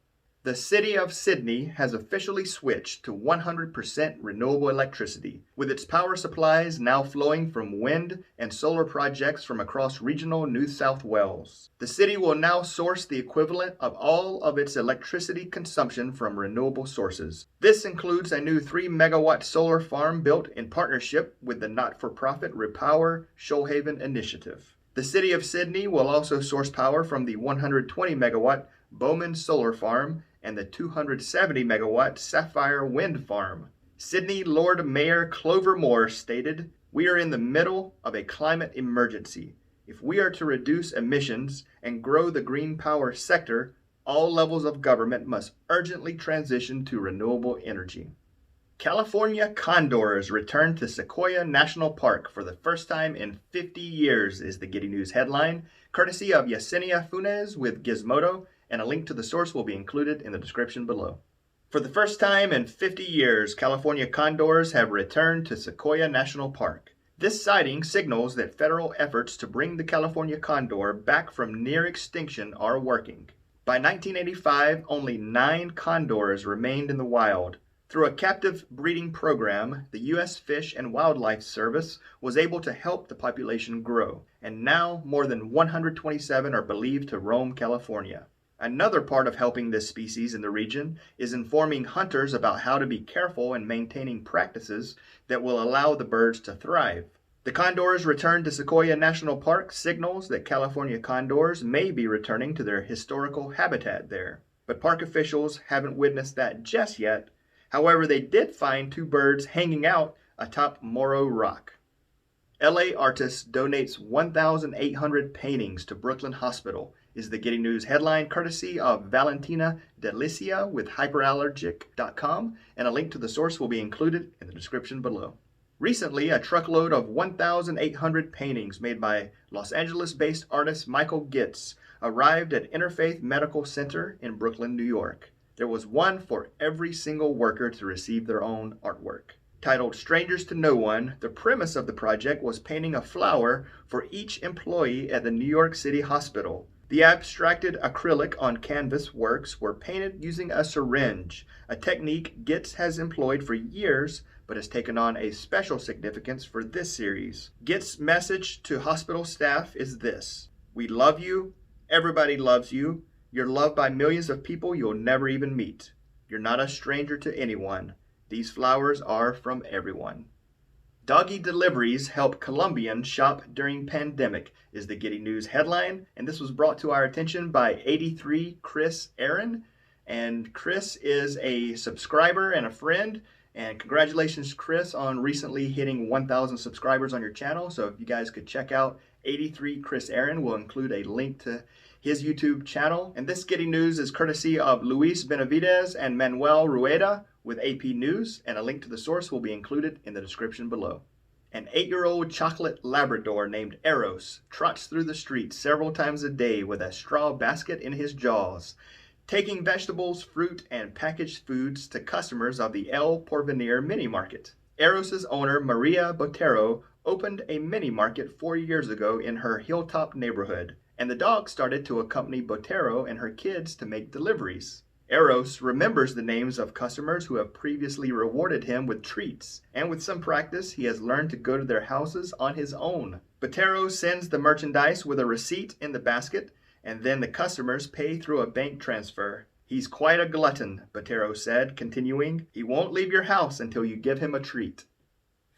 The City of Sydney has officially switched to 100% renewable electricity, with its power supplies now flowing from wind and solar projects from across regional New South Wales. The city will now source the equivalent of all of its electricity consumption from renewable sources. This includes a new 3-megawatt solar farm built in partnership with the not-for-profit Repower Shoalhaven initiative. The City of Sydney will also source power from the 120-megawatt Bowman Solar Farm and the 270-megawatt Sapphire Wind Farm. Sydney Lord Mayor Clover Moore stated, "We are in the middle of a climate emergency. If we are to reduce emissions and grow the green power sector, all levels of government must urgently transition to renewable energy." California condors return to Sequoia National Park for the first time in 50 years, is the Giddy News headline, courtesy of Yesenia Funes with Gizmodo, and a link to the source will be included in the description below. For the first time in 50 years, California condors have returned to Sequoia National Park. This sighting signals that federal efforts to bring the California condor back from near extinction are working. By 1985, only 9 condors remained in the wild. Through a captive breeding program, the U.S. Fish and Wildlife Service was able to help the population grow, and now more than 127 are believed to roam California. Another part of helping this species in the region is informing hunters about how to be careful in maintaining practices that will allow the birds to thrive. The condor's return to Sequoia National Park signals that California condors may be returning to their historical habitat there, but park officials haven't witnessed that just yet. However, they did find two birds hanging out atop Morro Rock. LA artist donates 1,800 paintings to Brooklyn Hospital is the Giddy News headline courtesy of Valentina Delicia with hyperallergic.com, and a link to the source will be included in the description below. Recently, a truckload of 1,800 paintings made by Los Angeles-based artist Michael Gitz arrived at Interfaith Medical Center in Brooklyn, New York. There was one for every single worker to receive their own artwork. Titled Strangers to No One, the premise of the project was painting a flower for each employee at the New York City hospital. The abstracted acrylic on canvas works were painted using a syringe, a technique Gitz has employed for years but has taken on a special significance for this series. Gitz's message to hospital staff is this: we love you, everybody loves you, you're loved by millions of people you'll never even meet. You're not a stranger to anyone. These flowers are from everyone. Doggy deliveries help Colombians shop during pandemic is the Giddy News headline, and this was brought to our attention by 83 Chris Aaron. And Chris is a subscriber and a friend. And congratulations, Chris, on recently hitting 1,000 subscribers on your channel. So if you guys could check out 83 Chris Aaron, we'll include a link to his YouTube channel. And this Giddy News is courtesy of Luis Benavidez and Manuel Rueda with AP News, and a link to the source will be included in the description below. An 8-year-old chocolate Labrador named Eros trots through the streets several times a day with a straw basket in his jaws, taking vegetables, fruit, and packaged foods to customers of the El Porvenir mini market. Eros's owner, Maria Botero, opened a mini market 4 years ago in her Hilltop neighborhood, and the dog started to accompany Botero and her kids to make deliveries. Eros remembers the names of customers who have previously rewarded him with treats, and with some practice, he has learned to go to their houses on his own. Botero sends the merchandise with a receipt in the basket, and then the customers pay through a bank transfer. He's quite a glutton, Botero said, continuing, he won't leave your house until you give him a treat.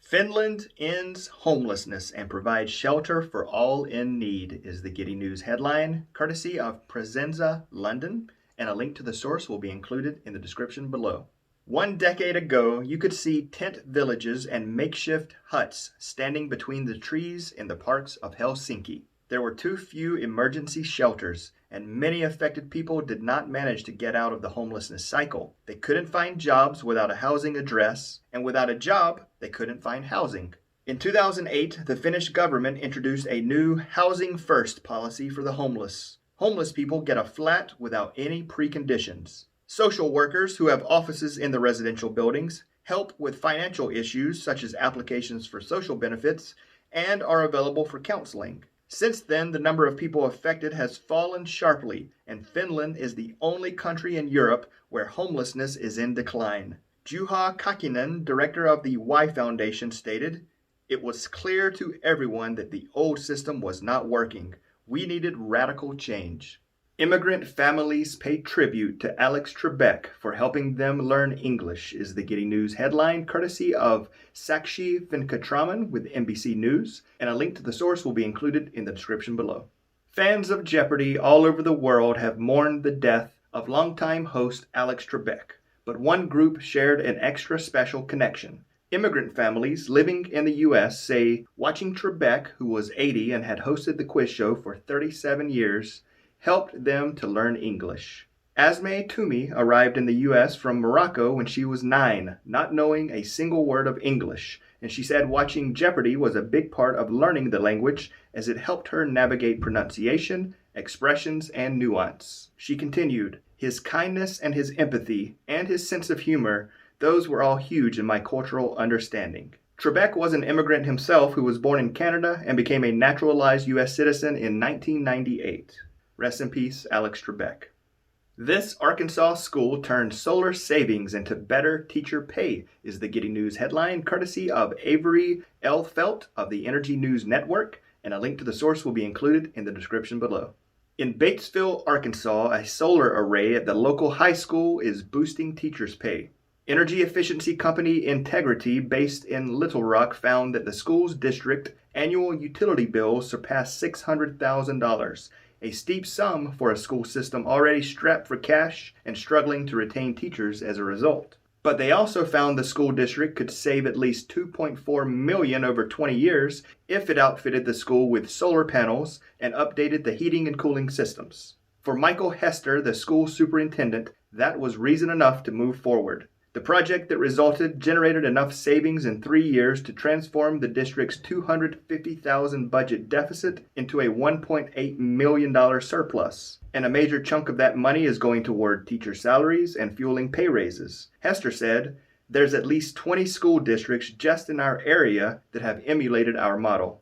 Finland ends homelessness and provides shelter for all in need is the Giddy News headline, courtesy of Presenza London, and a link to the source will be included in the description below. 1 decade ago, you could see tent villages and makeshift huts standing between the trees in the parks of Helsinki. There were too few emergency shelters, and many affected people did not manage to get out of the homelessness cycle. They couldn't find jobs without a housing address, and without a job, they couldn't find housing. In 2008, the Finnish government introduced a new Housing First policy for the homeless. Homeless people get a flat without any preconditions. Social workers who have offices in the residential buildings help with financial issues such as applications for social benefits and are available for counseling. Since then, the number of people affected has fallen sharply, and Finland is the only country in Europe where homelessness is in decline. Juha Kakinen, director of the Y Foundation, stated, "It was clear to everyone that the old system was not working. We needed radical change." Immigrant families pay tribute to Alex Trebek for helping them learn English is the Giddy News headline, courtesy of Sakshi Venkatraman with NBC News, and a link to the source will be included in the description below. Fans of Jeopardy all over the world have mourned the death of longtime host Alex Trebek, but one group shared an extra special connection. Immigrant families living in the U.S. say watching Trebek, who was 80 and had hosted the quiz show for 37 years, helped them to learn English. Asmay Toumi arrived in the U.S. from Morocco when she was 9, not knowing a single word of English, and she said watching Jeopardy was a big part of learning the language as it helped her navigate pronunciation, expressions, and nuance. She continued, "His kindness and his empathy and his sense of humor, those were all huge in my cultural understanding." Trebek was an immigrant himself who was born in Canada and became a naturalized U.S. citizen in 1998. Rest in peace, Alex Trebek. This Arkansas school turned solar savings into better teacher pay, is the Giddy News headline, courtesy of Avery L. Felt of the Energy News Network, and a link to the source will be included in the description below. In Batesville, Arkansas, a solar array at the local high school is boosting teachers' pay. Energy efficiency company Integrity, based in Little Rock, found that the school's district annual utility bills surpassed $600,000, a steep sum for a school system already strapped for cash and struggling to retain teachers as a result. But they also found the school district could save at least $2.4 million over 20 years if it outfitted the school with solar panels and updated the heating and cooling systems. For Michael Hester, the school superintendent, that was reason enough to move forward. The project that resulted generated enough savings in 3 years to transform the district's $250,000 budget deficit into a $1.8 million surplus. And a major chunk of that money is going toward teacher salaries and fueling pay raises. Hester said, "There's at least 20 school districts just in our area that have emulated our model."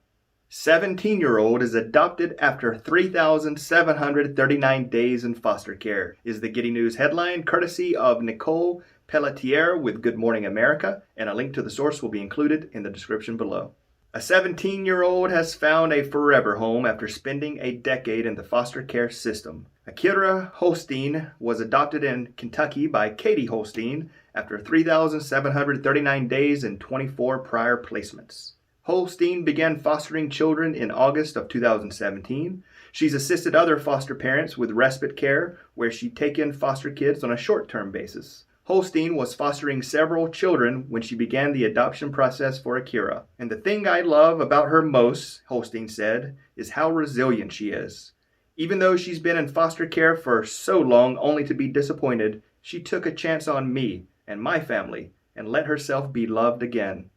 17-year-old is adopted after 3,739 days in foster care, is the Giddy News headline, courtesy of Nicole Pelletier with Good Morning America, and a link to the source will be included in the description below. A 17-year-old has found a forever home after spending a decade in the foster care system. Akira Holstein was adopted in Kentucky by Katie Holstein after 3,739 days and 24 prior placements. Holstein began fostering children in August of 2017. She's assisted other foster parents with respite care, where she'd take in foster kids on a short-term basis. Holstein was fostering several children when she began the adoption process for Akira. "And the thing I love about her most," Holstein said, "is how resilient she is. Even though she's been in foster care for so long only to be disappointed, she took a chance on me and my family and let herself be loved again."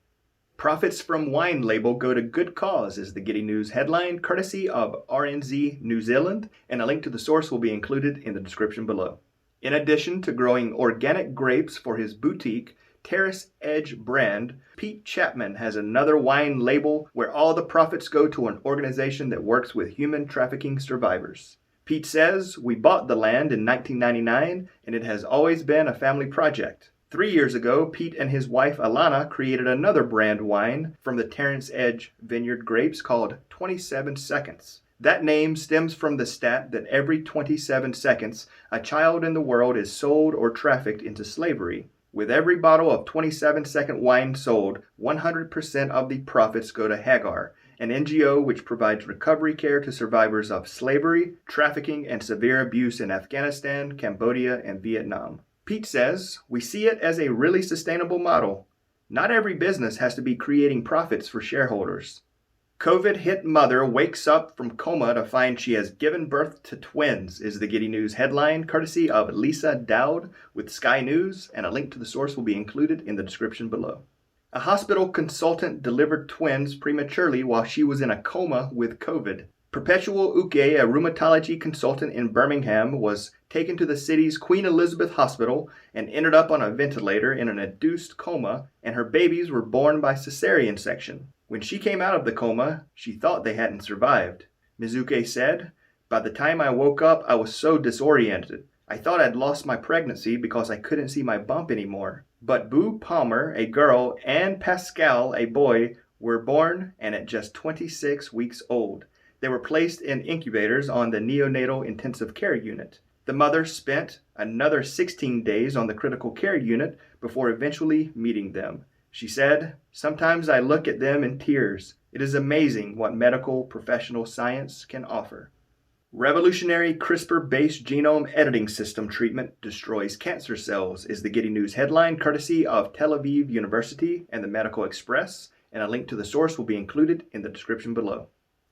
Profits from wine label go to good cause, is the Giddy News headline, courtesy of RNZ New Zealand, and a link to the source will be included in the description below. In addition to growing organic grapes for his boutique, Terrace Edge brand, Pete Chapman has another wine label where all the profits go to an organization that works with human trafficking survivors. Pete says, "We bought the land in 1999 and it has always been a family project." 3 years ago, Pete and his wife Alana created another brand wine from the Terrace Edge vineyard grapes called 27 Seconds. That name stems from the stat that every 27 seconds, a child in the world is sold or trafficked into slavery. With every bottle of 27-second wine sold, 100% of the profits go to Hagar, an NGO which provides recovery care to survivors of slavery, trafficking, and severe abuse in Afghanistan, Cambodia, and Vietnam. Pete says, "We see it as a really sustainable model. Not every business has to be creating profits for shareholders." COVID-hit mother wakes up from coma to find she has given birth to twins, is the Giddy News headline, courtesy of Lisa Dowd with Sky News, and a link to the source will be included in the description below. A hospital consultant delivered twins prematurely while she was in a coma with COVID. Perpetual Uke, a rheumatology consultant in Birmingham, was taken to the city's Queen Elizabeth Hospital and ended up on a ventilator in an induced coma, and her babies were born by cesarean section. When she came out of the coma, she thought they hadn't survived. Mizuke said, "By the time I woke up, I was so disoriented. I thought I'd lost my pregnancy because I couldn't see my bump anymore." But Boo Palmer, a girl, and Pascal, a boy, were born and at just 26 weeks old. They were placed in incubators on the neonatal intensive care unit. The mother spent another 16 days on the critical care unit before eventually meeting them. She said, "Sometimes I look at them in tears. It is amazing what medical professional science can offer." Revolutionary CRISPR-based genome editing system treatment destroys cancer cells, is the Giddy News headline, courtesy of Tel Aviv University and the Medical Express, and a link to the source will be included in the description below.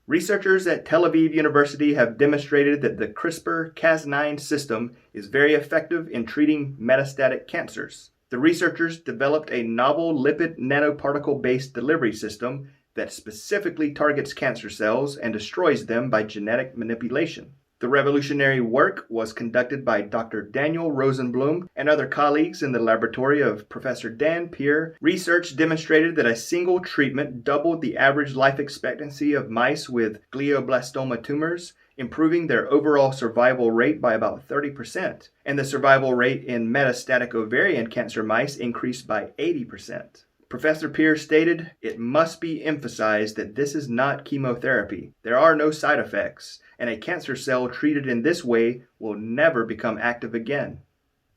Researchers at Tel Aviv University have demonstrated that the CRISPR-Cas9 system is very effective in treating metastatic cancers. The researchers developed a novel lipid nanoparticle-based delivery system that specifically targets cancer cells and destroys them by genetic manipulation. The revolutionary work was conducted by Dr. Daniel Rosenblum and other colleagues in the laboratory of Professor Dan Peer. Research demonstrated that a single treatment doubled the average life expectancy of mice with glioblastoma tumors, improving their overall survival rate by about 30%, and the survival rate in metastatic ovarian cancer mice increased by 80%. Professor Pierce stated, "It must be emphasized that this is not chemotherapy. There are no side effects, and a cancer cell treated in this way will never become active again."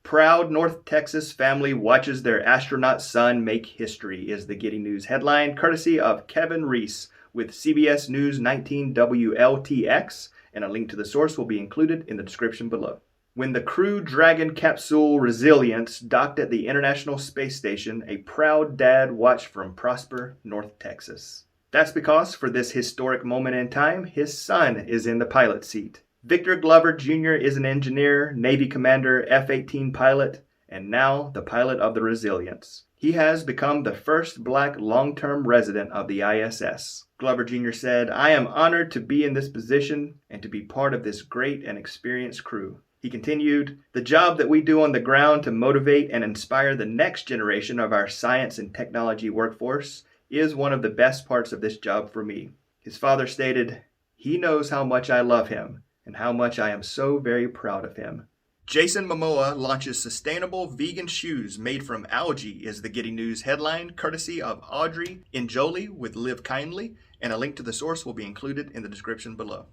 Proud North Texas family watches their astronaut son make history is the Giddy News headline, courtesy of Kevin Reese with CBS News 19 WLTX, and a link to the source will be included in the description below. When the Crew Dragon capsule Resilience docked at the International Space Station, a proud dad watched from Prosper, North Texas. That's because for this historic moment in time, his son is in the pilot seat. Victor Glover Jr. is an engineer, Navy commander, F-18 pilot, and now the pilot of the Resilience. He has become the first black long-term resident of the ISS. Glover Jr. said, "I am honored to be in this position and to be part of this great and experienced crew." He continued, "The job that we do on the ground to motivate and inspire the next generation of our science and technology workforce is one of the best parts of this job for me." His father stated, "He knows how much I love him and how much I am so very proud of him." Jason Momoa launches sustainable vegan shoes made from algae is the Giddy News headline, courtesy of Audrey Njoli with Live Kindly, and a link to the source will be included in the description below.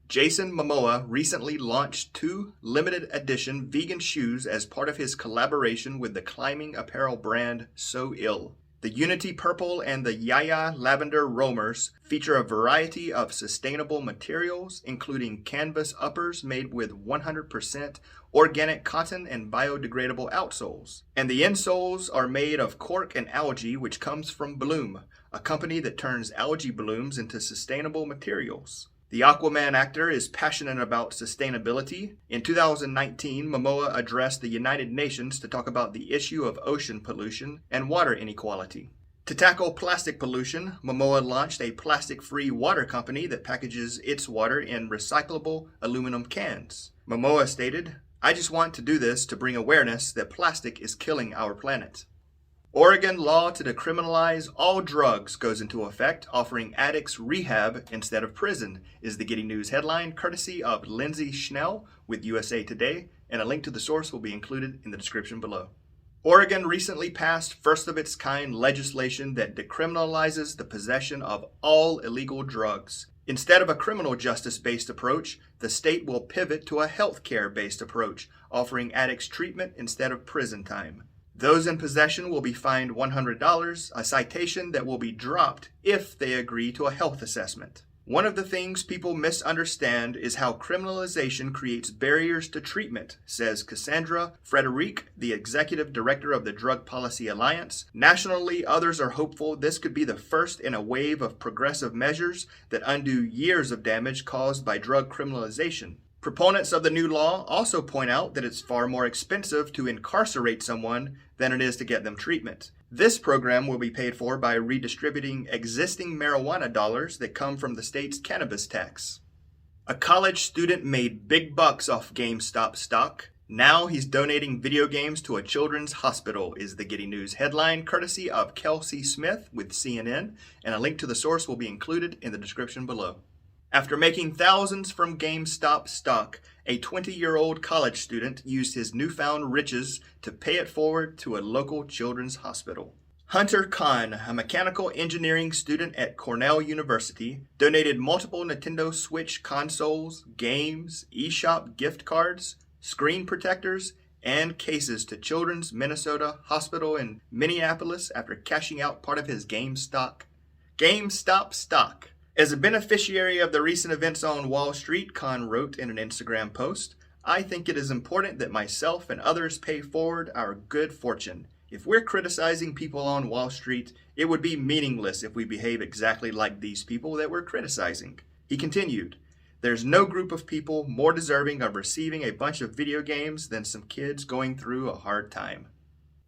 Jason Momoa recently launched 2 limited edition vegan shoes as part of his collaboration with the climbing apparel brand So Ill. The Unity Purple and the Yaya Lavender Roamers feature a variety of sustainable materials, including canvas uppers made with 100% organic cotton and biodegradable outsoles. And the insoles are made of cork and algae, which comes from Bloom, a company that turns algae blooms into sustainable materials. The Aquaman actor is passionate about sustainability. In 2019, Momoa addressed the United Nations to talk about the issue of ocean pollution and water inequality. To tackle plastic pollution, Momoa launched a plastic-free water company that packages its water in recyclable aluminum cans. Momoa stated, "I just want to do this to bring awareness that plastic is killing our planet." Oregon law to decriminalize all drugs goes into effect, offering addicts rehab instead of prison, is the Giddy News headline, courtesy of Lindsay Schnell with USA Today, and a link to the source will be included in the description below. Oregon recently passed first-of-its-kind legislation that decriminalizes the possession of all illegal drugs. Instead of a criminal justice-based approach, the state will pivot to a healthcare-based approach, offering addicts treatment instead of prison time. Those in possession will be fined $100, a citation that will be dropped if they agree to a health assessment. One of the things people misunderstand is how criminalization creates barriers to treatment, says Cassandra Frederic, the executive director of the Drug Policy Alliance. Nationally, others are hopeful this could be the first in a wave of progressive measures that undo years of damage caused by drug criminalization. Proponents of the new law also point out that it's far more expensive to incarcerate someone than it is to get them treatment. This program will be paid for by redistributing existing marijuana dollars that come from the state's cannabis tax. A college student made big bucks off GameStop stock. Now he's donating video games to a children's hospital, is the Giddy News headline, courtesy of Kelsey Smith with CNN, and a link to the source will be included in the description below. After making thousands from GameStop stock, a 20-year-old college student used his newfound riches to pay it forward to a local children's hospital. Hunter Kahn, a mechanical engineering student at Cornell University, donated multiple Nintendo Switch consoles, games, eShop gift cards, screen protectors, and cases to Children's Minnesota Hospital in Minneapolis after cashing out part of his GameStop stock. As a beneficiary of the recent events on Wall Street, Kahn wrote in an Instagram post, "I think it is important that myself and others pay forward our good fortune. If we're criticizing people on Wall Street, it would be meaningless if we behave exactly like these people that we're criticizing." He continued, "There's no group of people more deserving of receiving a bunch of video games than some kids going through a hard time."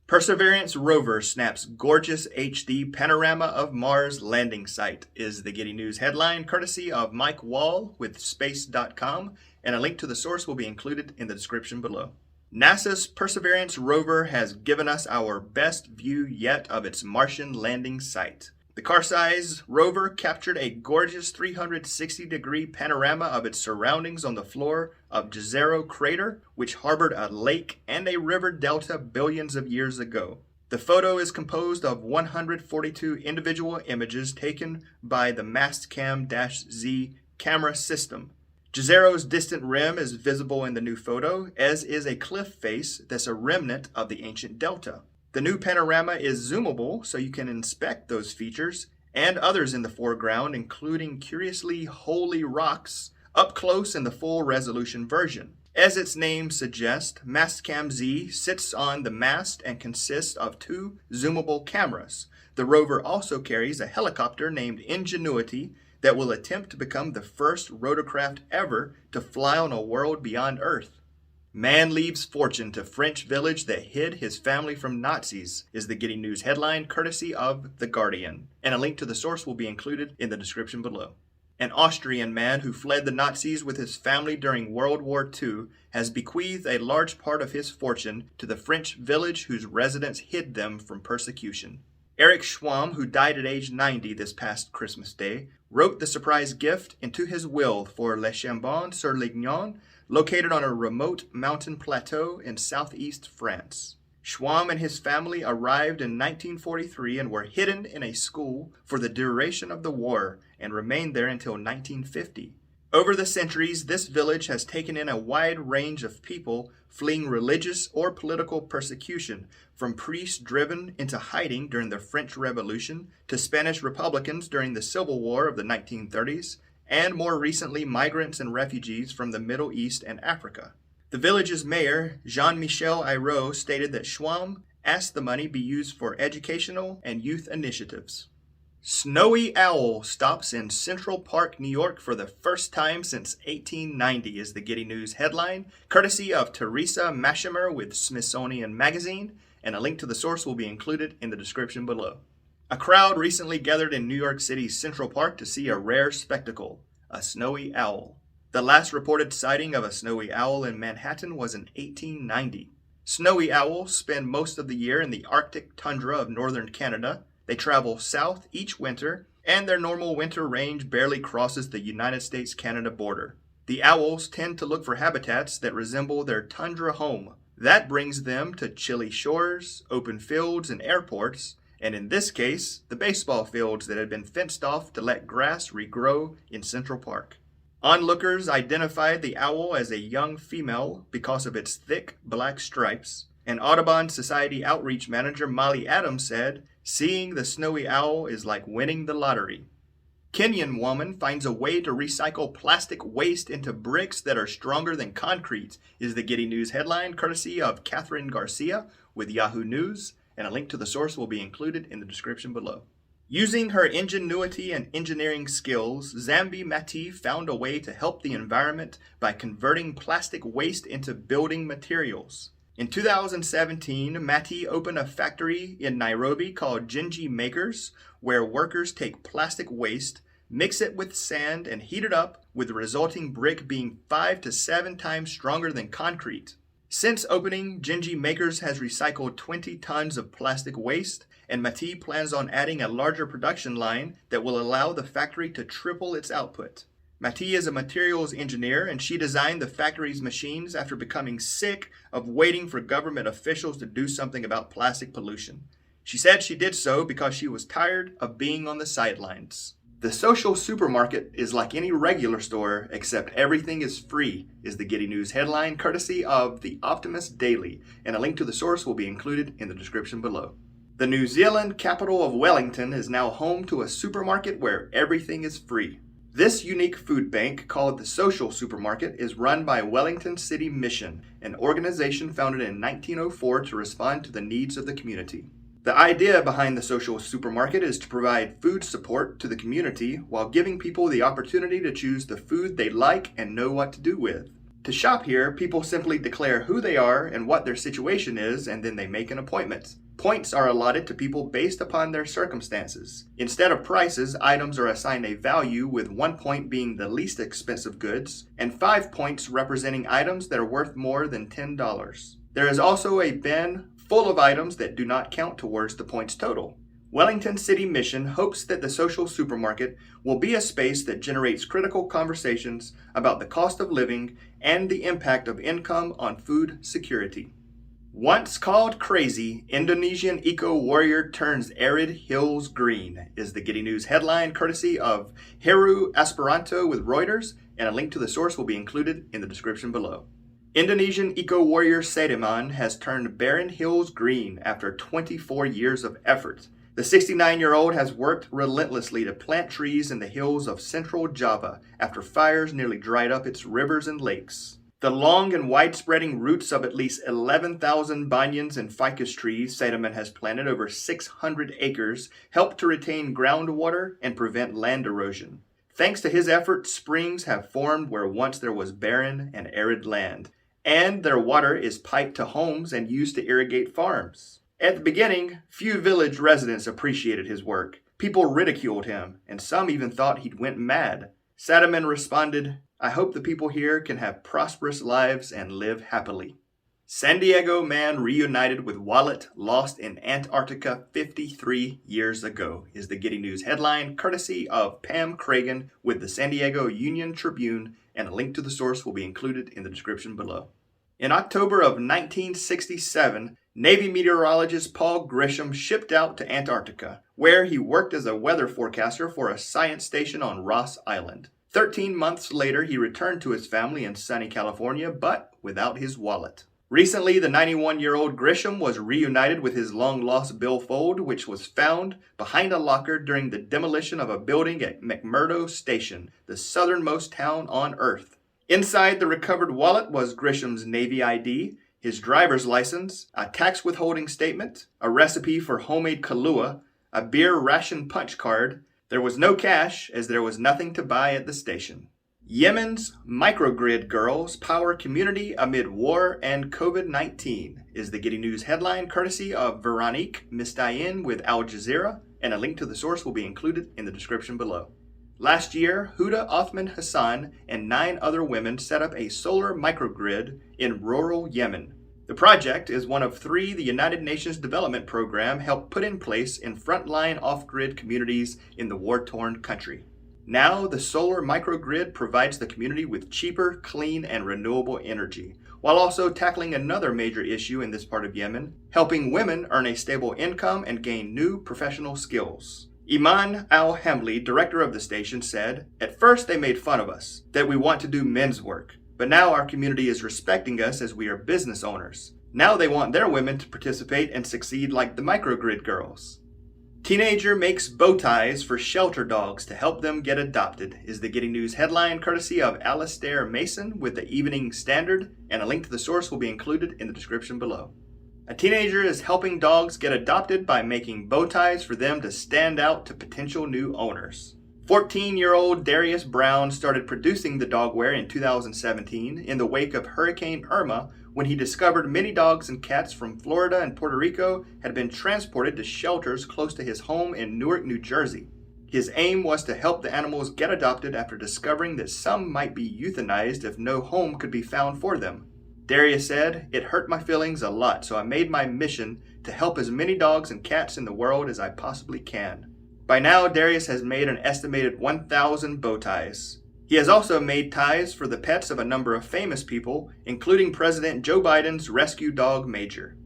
Perseverance rover snaps gorgeous HD panorama of Mars landing site, is the Giddy News headline, courtesy of Mike Wall with Space.com, and a link to the source will be included in the description below. NASA's Perseverance rover has given us our best view yet of its Martian landing site. The car-size rover captured a gorgeous 360-degree panorama of its surroundings on the floor of Jezero crater, which harbored a lake and a river delta billions of years ago. The photo is composed of 142 individual images taken by the Mastcam-Z camera system. Jezero's distant rim is visible in the new photo, as is a cliff face that's a remnant of the ancient delta. The new panorama is zoomable, so you can inspect those features and others in the foreground, including curiously holy rocks, up close in the full resolution version. As its name suggests, Mastcam-Z sits on the mast and consists of two zoomable cameras. The rover also carries a helicopter named Ingenuity that will attempt to become the first rotorcraft ever to fly on a world beyond Earth. Man leaves fortune to French village that hid his family from Nazis is the Giddy News headline, courtesy of The Guardian, and a link to the source will be included in the description below. An Austrian man who fled the Nazis with his family during World War II has bequeathed a large part of his fortune to the French village whose residents hid them from persecution. Eric Schwamm, who died at age 90 this past Christmas Day, wrote the surprise gift into his will for Les Chambon-sur-Lignon, located on a remote mountain plateau in southeast France. Schwamm and his family arrived in 1943 and were hidden in a school for the duration of the war and remained there until 1950. Over the centuries, this village has taken in a wide range of people fleeing religious or political persecution, from priests driven into hiding during the French Revolution to Spanish Republicans during the Civil War of the 1930s, and more recently migrants and refugees from the Middle East and Africa. The village's mayor, Jean-Michel Ayrault, stated that Schwamm asked the money be used for educational and youth initiatives. Snowy owl stops in Central Park, New York for the first time since 1890 is the Giddy News headline, courtesy of Teresa Mashimer with Smithsonian Magazine, and a link to the source will be included in the description below. A crowd recently gathered in New York City's Central Park to see a rare spectacle, a snowy owl. The last reported sighting of a snowy owl in Manhattan was in 1890. Snowy owls spend most of the year in the Arctic tundra of northern Canada. They travel south each winter, and their normal winter range barely crosses the United States-Canada border. The owls tend to look for habitats that resemble their tundra home. That brings them to chilly shores, open fields, and airports, and in this case, the baseball fields that had been fenced off to let grass regrow in Central Park. Onlookers identified the owl as a young female because of its thick black stripes, and Audubon Society outreach manager Molly Adams said, "Seeing the snowy owl is like winning the lottery." Kenyan woman finds a way to recycle plastic waste into bricks that are stronger than concrete is the Giddy News headline, courtesy of Catherine Garcia with Yahoo News, and a link to the source will be included in the description below. Using her ingenuity and engineering skills, Zambi Mati found a way to help the environment by converting plastic waste into building materials. In 2017, Mati opened a factory in Nairobi called Giddy Makers, where workers take plastic waste, mix it with sand, and heat it up, with the resulting brick being 5 to 7 times stronger than concrete. Since opening, Giddy Makers has recycled 20 tons of plastic waste, and Mati plans on adding a larger production line that will allow the factory to triple its output. Mati is a materials engineer, and she designed the factory's machines after becoming sick of waiting for government officials to do something about plastic pollution. She said she did so because she was tired of being on the sidelines. The social supermarket is like any regular store, except everything is free, is the Giddy News headline, courtesy of The Optimist Daily, and a link to the source will be included in the description below. The New Zealand capital of Wellington is now home to a supermarket where everything is free. This unique food bank, called the Social Supermarket, is run by Wellington City Mission, an organization founded in 1904 to respond to the needs of the community. The idea behind the Social Supermarket is to provide food support to the community while giving people the opportunity to choose the food they like and know what to do with. To shop here, people simply declare who they are and what their situation is, and then they make an appointment. Points are allotted to people based upon their circumstances. Instead of prices, items are assigned a value, with 1 point being the least expensive goods, and 5 points representing items that are worth more than $10. There is also a bin full of items that do not count towards the points total. Wellington City Mission hopes that the social supermarket will be a space that generates critical conversations about the cost of living and the impact of income on food security. Once called crazy, Indonesian eco-warrior turns arid hills green is the Giddy News headline courtesy of Heru Esperanto with Reuters, and a link to the source will be included in the description below. Indonesian eco-warrior Sadiman has turned barren hills green after 24 years of effort. The 69-year-old has worked relentlessly to plant trees in the hills of central Java after fires nearly dried up its rivers and lakes. The long and wide-spreading roots of at least 11,000 banyans and ficus trees Sadiman has planted over 600 acres help to retain groundwater and prevent land erosion. Thanks to his efforts, springs have formed where once there was barren and arid land, and their water is piped to homes and used to irrigate farms. At the beginning, few village residents appreciated his work. People ridiculed him, and some even thought he'd went mad. Sadiman responded, "I hope the people here can have prosperous lives and live happily." San Diego man reunited with wallet lost in Antarctica 53 years ago is the Giddy News headline, courtesy of Pam Cragen with the San Diego Union Tribune, and a link to the source will be included in the description below. In October of 1967, Navy meteorologist Paul Grisham shipped out to Antarctica, where he worked as a weather forecaster for a science station on Ross Island. 13 months later, he returned to his family in sunny California, but without his wallet. Recently, the 91-year-old Grisham was reunited with his long-lost billfold, which was found behind a locker during the demolition of a building at McMurdo Station, the southernmost town on Earth. Inside the recovered wallet was Grisham's Navy ID, his driver's license, a tax withholding statement, a recipe for homemade Kahlua, a beer ration punch card. There was no cash, as there was nothing to buy at the station. Yemen's microgrid girls power community amid war and COVID-19 is the Giddy News headline, courtesy of Veronique Mistayin with Al Jazeera, and a link to the source will be included in the description below. Last year, Huda Othman Hassan and 9 other women set up a solar microgrid in rural Yemen. The project is one of 3 the United Nations Development Program helped put in place in frontline off-grid communities in the war-torn country. Now, the solar microgrid provides the community with cheaper, clean, and renewable energy, while also tackling another major issue in this part of Yemen, helping women earn a stable income and gain new professional skills. Iman Al-Hamli, director of the station, said, "At first they made fun of us, that we want to do men's work. But now our community is respecting us as we are business owners. Now they want their women to participate and succeed like the microgrid girls." Teenager makes bow ties for shelter dogs to help them get adopted is the Giddy News headline, courtesy of Alastair Mason with the Evening Standard, and a link to the source will be included in the description below. A teenager is helping dogs get adopted by making bow ties for them to stand out to potential new owners. 14-year-old Darius Brown started producing the dogwear in 2017 in the wake of Hurricane Irma, when he discovered many dogs and cats from Florida and Puerto Rico had been transported to shelters close to his home in Newark, New Jersey. His aim was to help the animals get adopted after discovering that some might be euthanized if no home could be found for them. Darius said, "It hurt my feelings a lot, so I made my mission to help as many dogs and cats in the world as I possibly can." By now, Darius has made an estimated 1,000 bow ties. He has also made ties for the pets of a number of famous people, including President Joe Biden's rescue dog Major.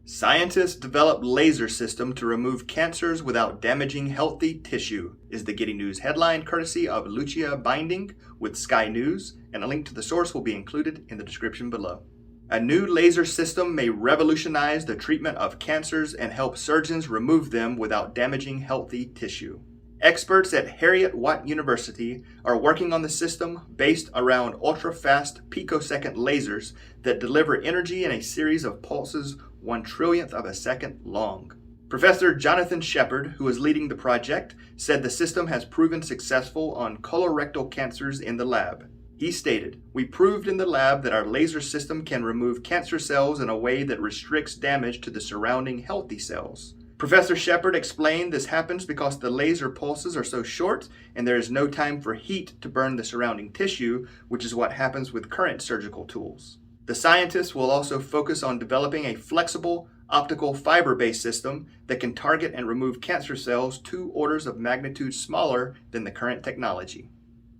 Scientists develop laser system to remove cancers without damaging healthy tissue is the Giddy News headline, courtesy of Lucia Binding with Sky News, and a link to the source will be included in the description below. A new laser system may revolutionize the treatment of cancers and help surgeons remove them without damaging healthy tissue. Experts at Heriot-Watt University are working on the system based around ultra-fast picosecond lasers that deliver energy in a series of pulses 1/trillionth of a second long. Professor Jonathan Shepard, who is leading the project, said the system has proven successful on colorectal cancers in the lab. He stated, "We proved in the lab that our laser system can remove cancer cells in a way that restricts damage to the surrounding healthy cells." Professor Shepard explained this happens because the laser pulses are so short and there is no time for heat to burn the surrounding tissue, which is what happens with current surgical tools. The scientists will also focus on developing a flexible, optical fiber-based system that can target and remove cancer cells 2 orders of magnitude smaller than the current technology.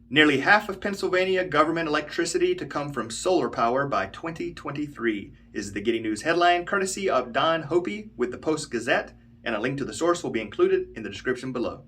Nearly half of Pennsylvania government electricity to come from solar power by 2023 is the Giddy News headline, courtesy of Don Hopi with the Post-Gazette, and a link to the source will be included in the description below.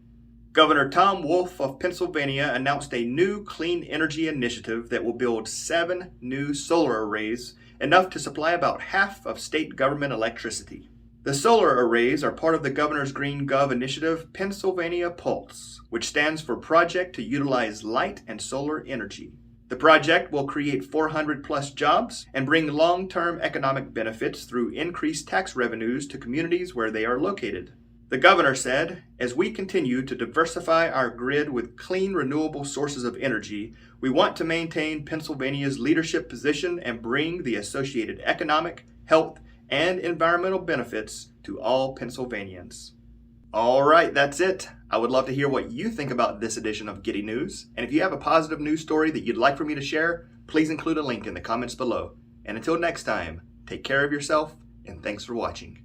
Governor Tom Wolf of Pennsylvania announced a new clean energy initiative that will build 7 new solar arrays, enough to supply about half of state government electricity. The solar arrays are part of the governor's Green Gov initiative, Pennsylvania Pulse, which stands for Project to Utilize Light and Solar Energy. The project will create 400 plus jobs and bring long-term economic benefits through increased tax revenues to communities where they are located. The governor said, as we continue to diversify our grid with clean, renewable sources of energy, we want to maintain Pennsylvania's leadership position and bring the associated economic, health, and environmental benefits to all Pennsylvanians. All right, that's it. I would love to hear what you think about this edition of Giddy News. And if you have a positive news story that you'd like for me to share, please include a link in the comments below. And until next time, take care of yourself, and thanks for watching.